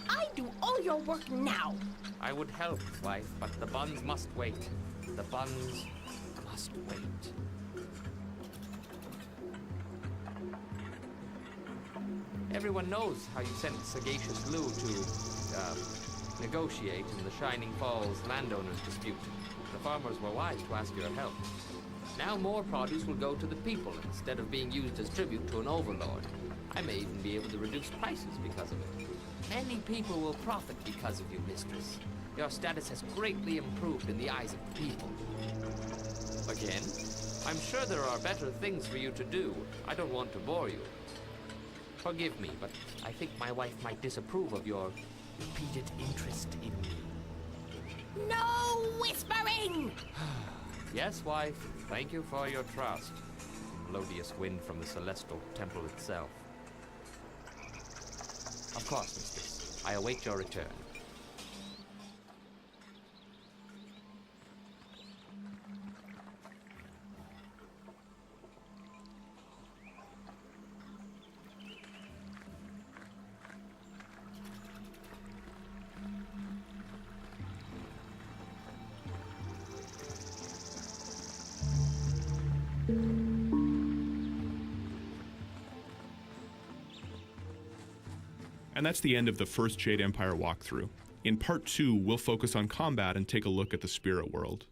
I do all your work now. I would help, wife, but the buns must wait. The buns must wait. Everyone knows how you sent Sagacious Lu to negotiate in the Shining Falls landowners' dispute. The farmers were wise to ask your help. Now more produce will go to the people instead of being used as tribute to an overlord. I may even be able to reduce prices because of it. Many people will profit because of you, Mistress. Your status has greatly improved in the eyes of the people. Again, I'm sure there are better things for you to do. I don't want to bore you. Forgive me, but I think my wife might disapprove of your repeated interest in me. No whispering! Yes, wife. Thank you for your trust. Melodious wind from the celestial temple itself. Of course, mistress. I await your return. And that's the end of the first Jade Empire walkthrough. In part 2, we'll focus on combat and take a look at the spirit world.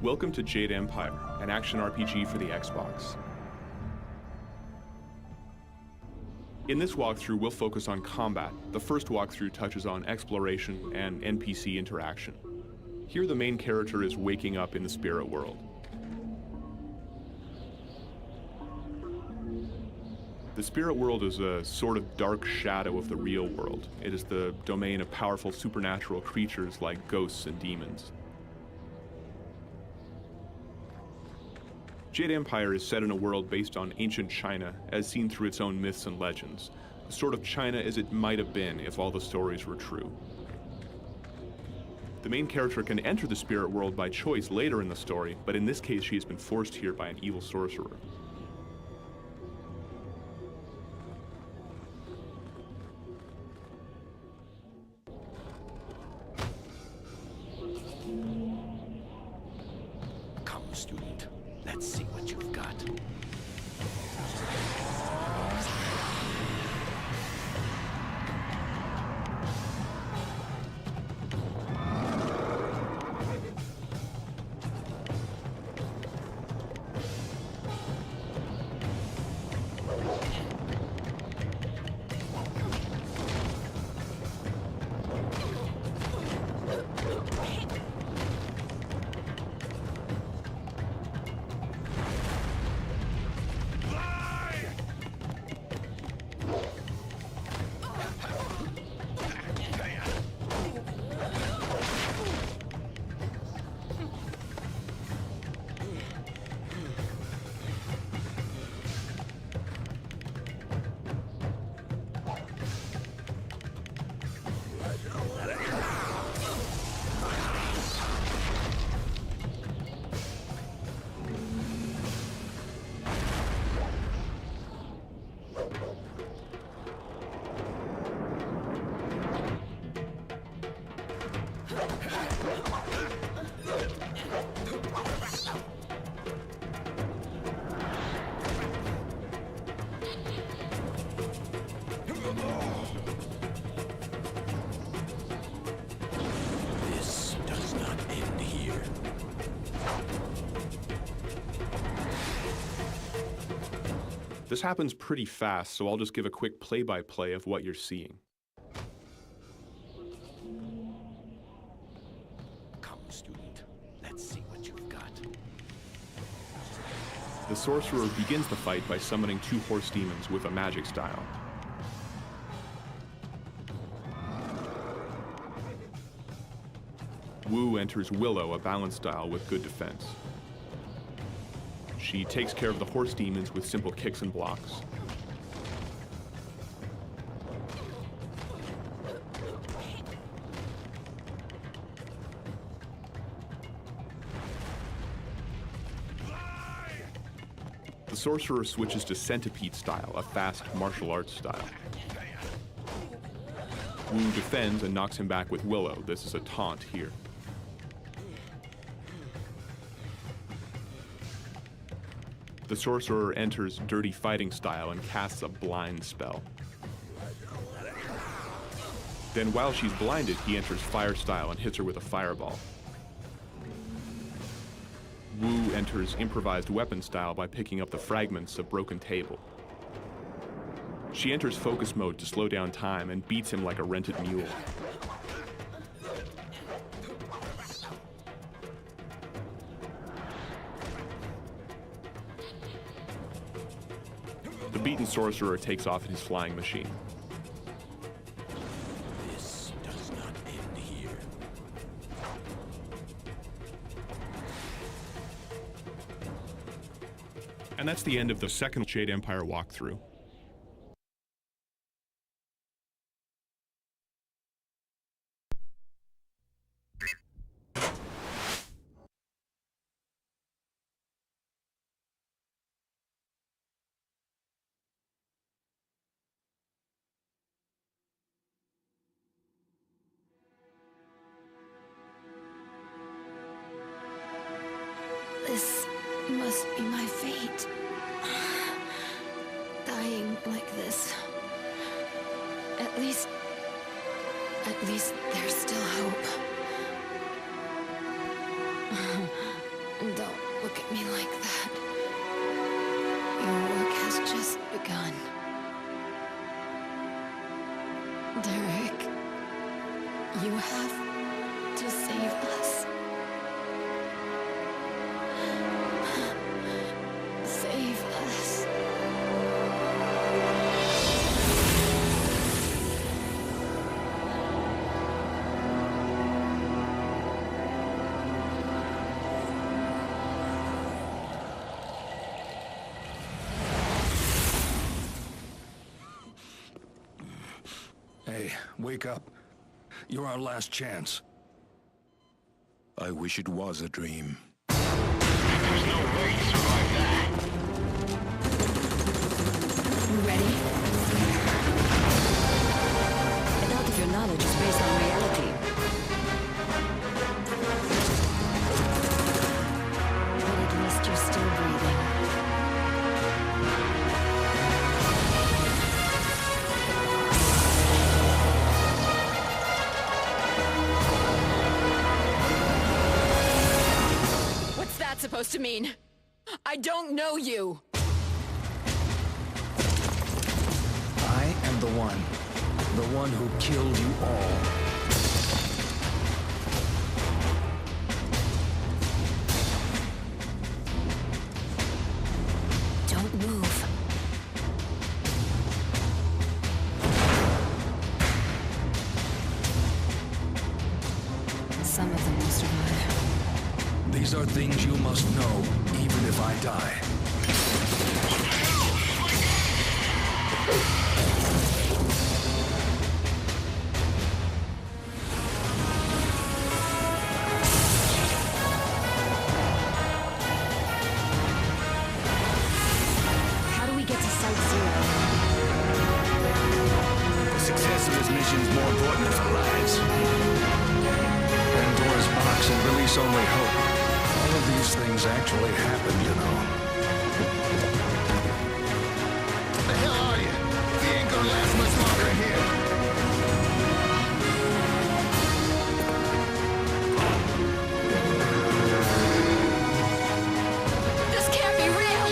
Welcome to Jade Empire, an action RPG for the Xbox. In this walkthrough, we'll focus on combat. The first walkthrough touches on exploration and NPC interaction. Here, the main character is waking up in the spirit world. The spirit world is a sort of dark shadow of the real world. It is the domain of powerful supernatural creatures like ghosts and demons. Jade Empire is set in a world based on ancient China, as seen through its own myths and legends. The sort of China as it might have been if all the stories were true. The main character can enter the spirit world by choice later in the story, but in this case she has been forced here by an evil sorcerer. Come, student. Let's see what you've got. This happens pretty fast, so I'll just give a quick play-by-play of what you're seeing. Come, student. Let's see what you've got. The sorcerer begins the fight by summoning 2 horse demons with a magic style. Wu enters Willow, a balance style with good defense. She takes care of the horse demons with simple kicks and blocks. The sorcerer switches to centipede style, a fast martial arts style. Wu defends and knocks him back with Willow. This is a taunt here. The sorcerer enters dirty fighting style and casts a blind spell. Then while she's blinded, he enters fire style and hits her with a fireball. Wu enters improvised weapon style by picking up the fragments of broken table. She enters focus mode to slow down time and beats him like a rented mule. The beaten sorcerer takes off in his flying machine. This does not end here. And that's the end of the second Jade Empire walkthrough. This must be my fate. Dying like this. At least there's still hope. Don't look at me like that. Your work has just begun. Derek, you have to save us. Save us. Hey, wake up. You're our last chance. I wish it was a dream. There's no way you survive that. You ready? I doubt if your knowledge is based on reality. But at least you're still breathing. What's that supposed to mean? I don't know you! I am the one who killed you all. Don't move. Some of them will survive. These are things you must know, even if I die. How do we get to Site Zero? The success of this mission is more important than our lives. Pandora's box and release only hope. All of these things actually happen, you know. The hell are you? We ain't gonna last much longer in here. This can't be real!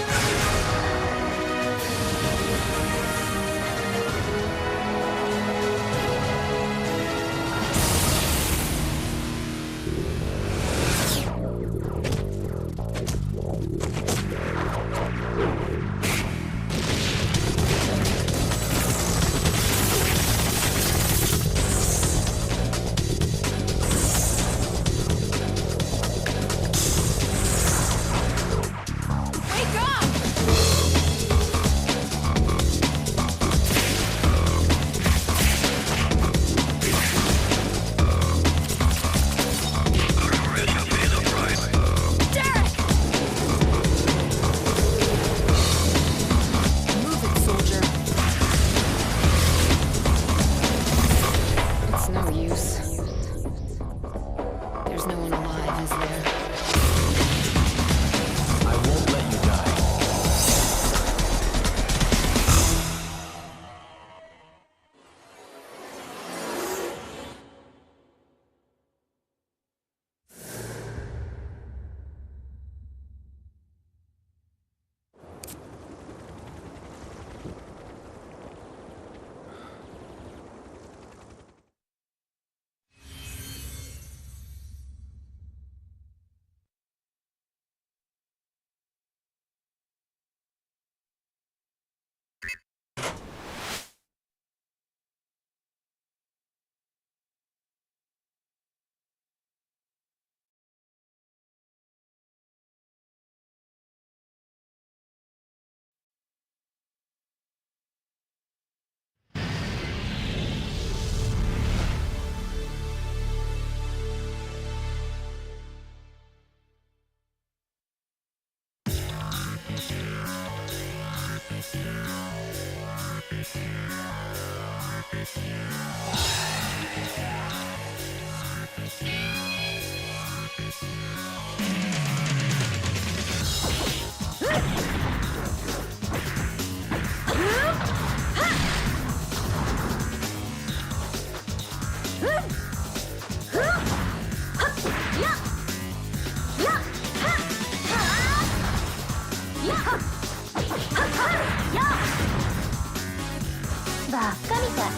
ばっかみたい。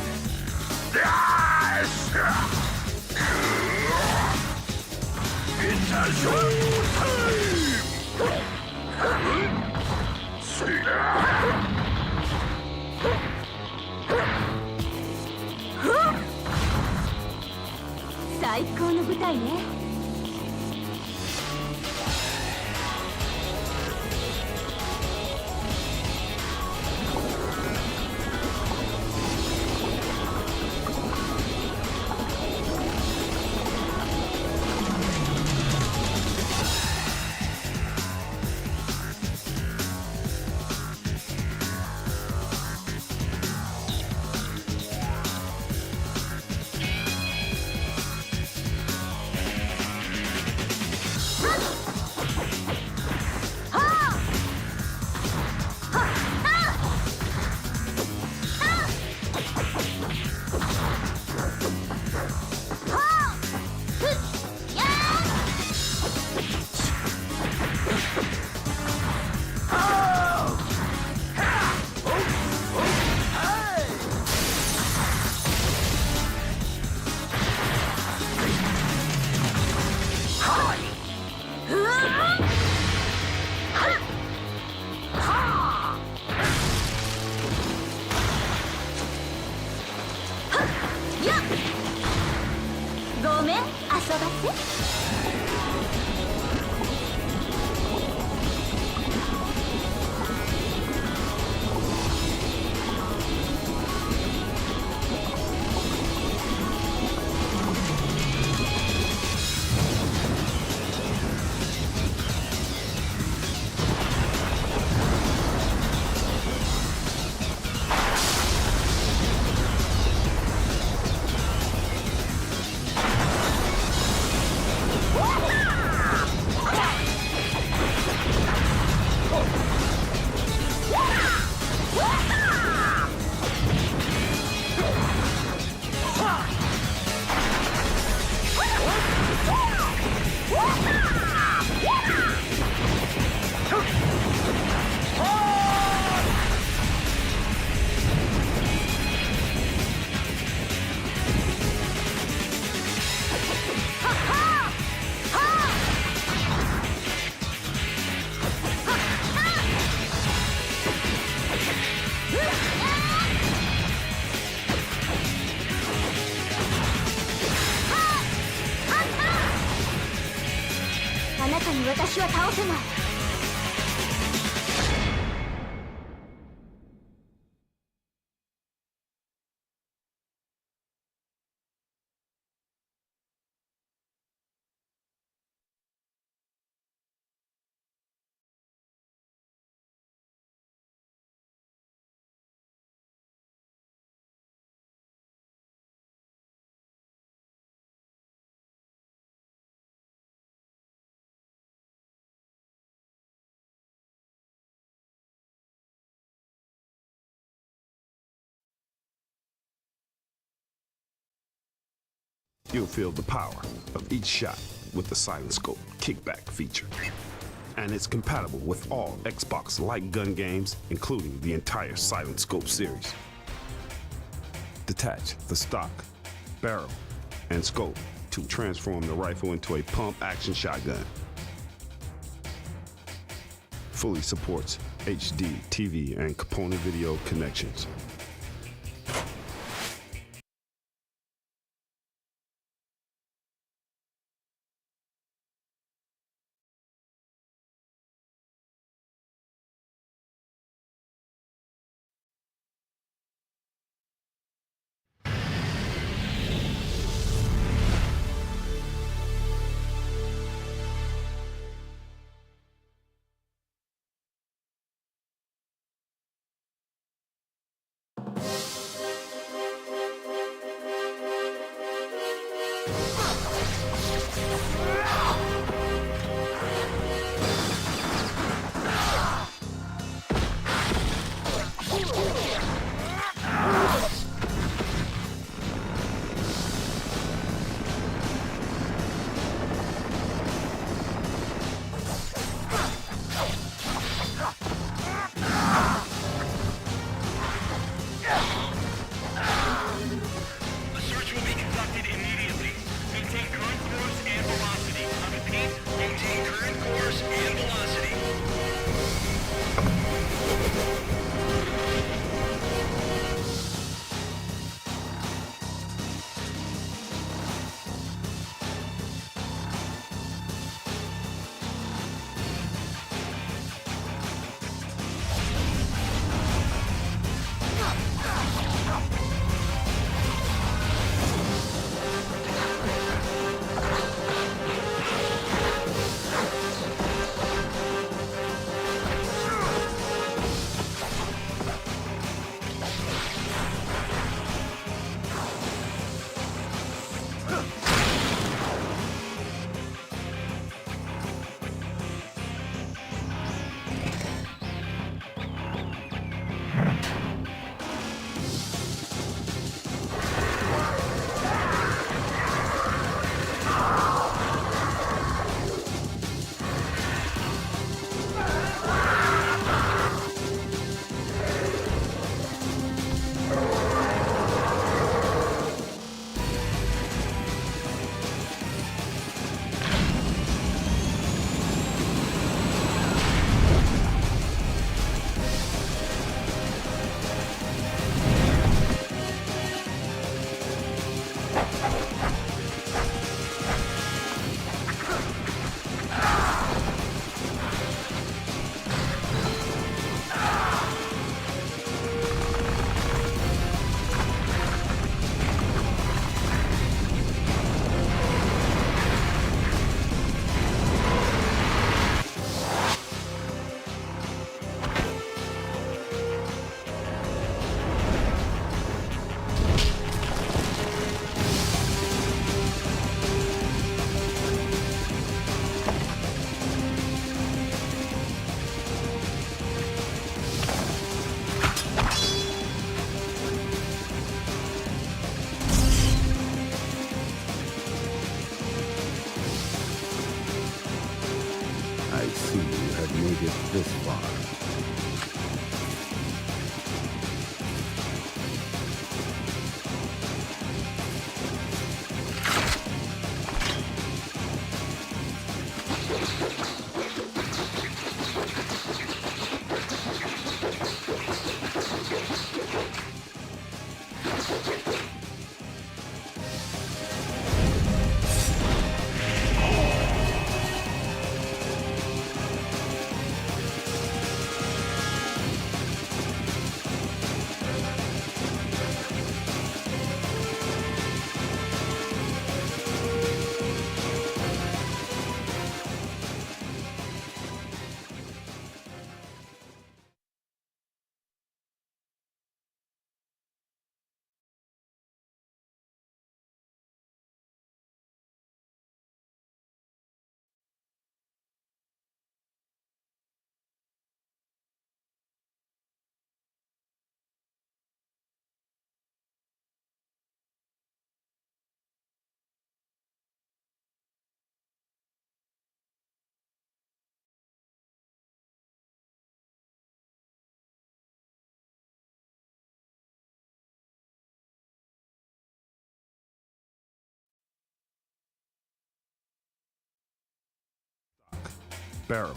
It's a showtime! 最高の舞台ね。ごめん、遊ばせ。あなたに私は倒せない。You'll feel the power of each shot with the Silent Scope kickback feature. And it's compatible with all Xbox light gun games, including the entire Silent Scope series. Detach the stock, barrel, and scope to transform the rifle into a pump-action shotgun. Fully supports HD, TV, and component video connections. made it this far. Barrel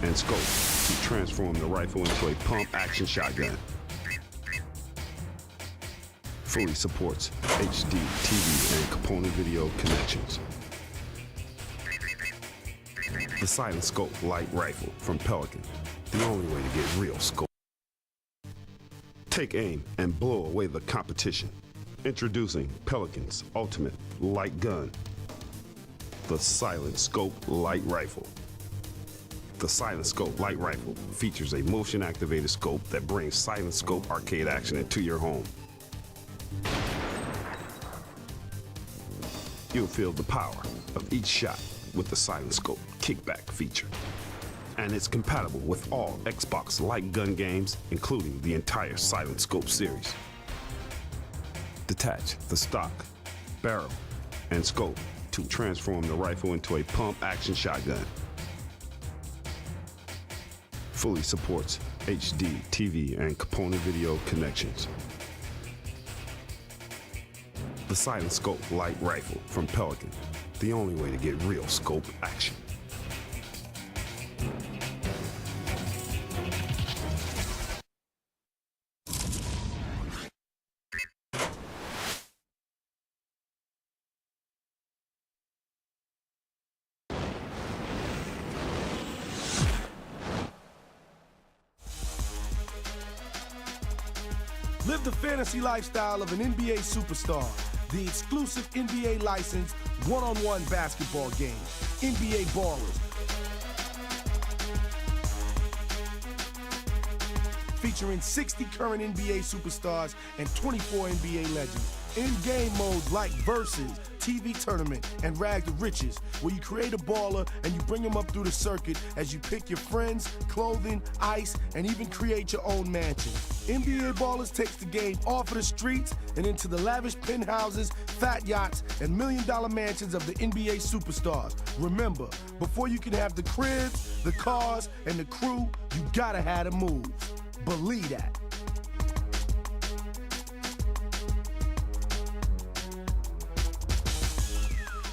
and scope to transform the rifle into a pump-action shotgun. Fully supports HD, TV, and component video connections. The Silent Scope Light Rifle from Pelican, the only way to get real scope. Take aim and blow away the competition. Introducing Pelican's ultimate light gun, the Silent Scope Light Rifle. The Silent Scope Light Rifle features a motion-activated scope that brings Silent Scope arcade action into your home. You'll feel the power of each shot with the Silent Scope kickback feature. And it's compatible with all Xbox light gun games, including the entire Silent Scope series. Detach the stock, barrel, and scope to transform the rifle into a pump-action shotgun. Fully supports HD, TV, and component video connections. The Silent Scope light rifle from Pelican, the only way to get real scope action. Live the fantasy lifestyle of an NBA superstar. The exclusive NBA licensed one-on-one basketball game, NBA Ballers. Featuring 60 current NBA superstars and 24 NBA legends. In-game modes like Versus, TV Tournament, and Rag to Riches, where you create a baller and you bring them up through the circuit as you pick your friends, clothing, ice, and even create your own mansion. NBA Ballers takes the game off of the streets and into the lavish penthouses, fat yachts, and million-dollar mansions of the NBA superstars. Remember, before you can have the cribs, the cars, and the crew, you gotta have the moves. Believe that.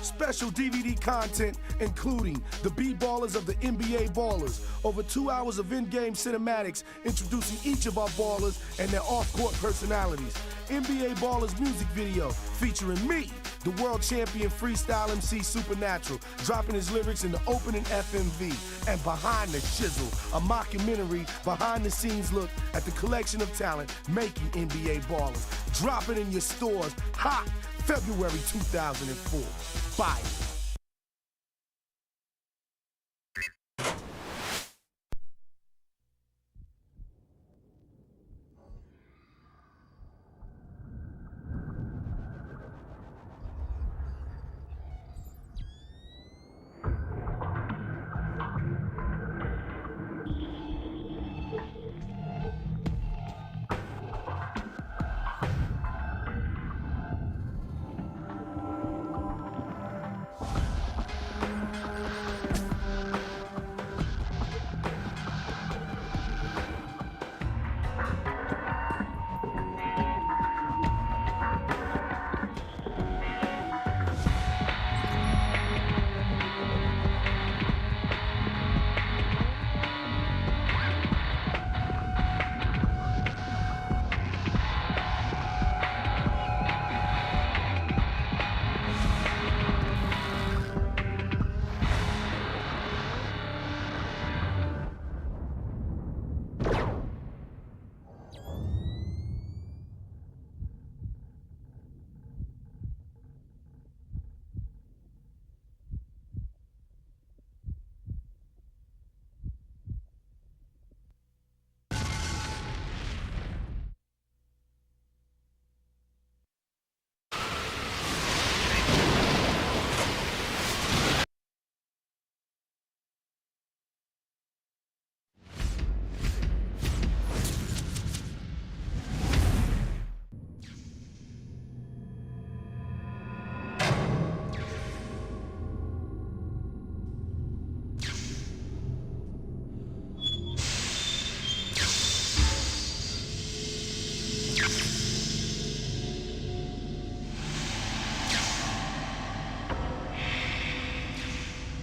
Special DVD content, including the B-Ballers of the NBA Ballers. Over 2 hours of in-game cinematics introducing each of our ballers and their off-court personalities. NBA Ballers music video featuring me, the world champion freestyle MC Supernatural, dropping his lyrics in the opening FMV. And Behind the Shizzle, a mockumentary behind-the-scenes look at the collection of talent making NBA Ballers. Drop it in your stores hot February 2004. Buy it.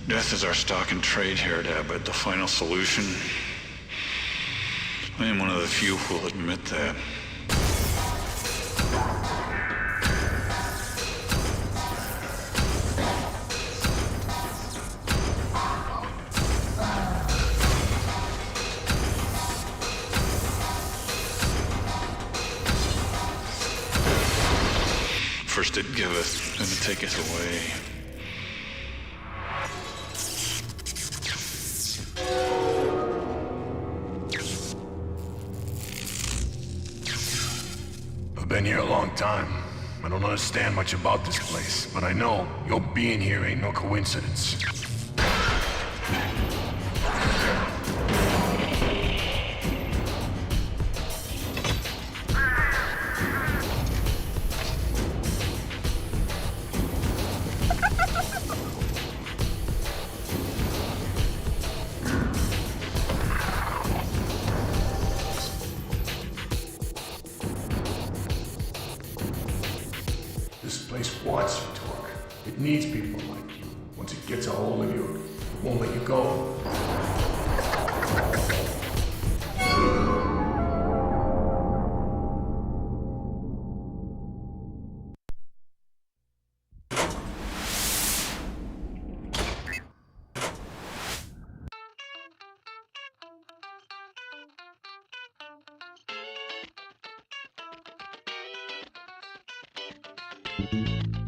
Death is our stock and trade here, Dad, but the final solution? I am one of the few who will admit that. First it giveth, then it taketh away. Been here a long time. I don't understand much about this place, but I know your being here ain't no coincidence. This place wants you, Torque. It needs people like you. Once it gets a hold of you, it won't let you go. Thank you.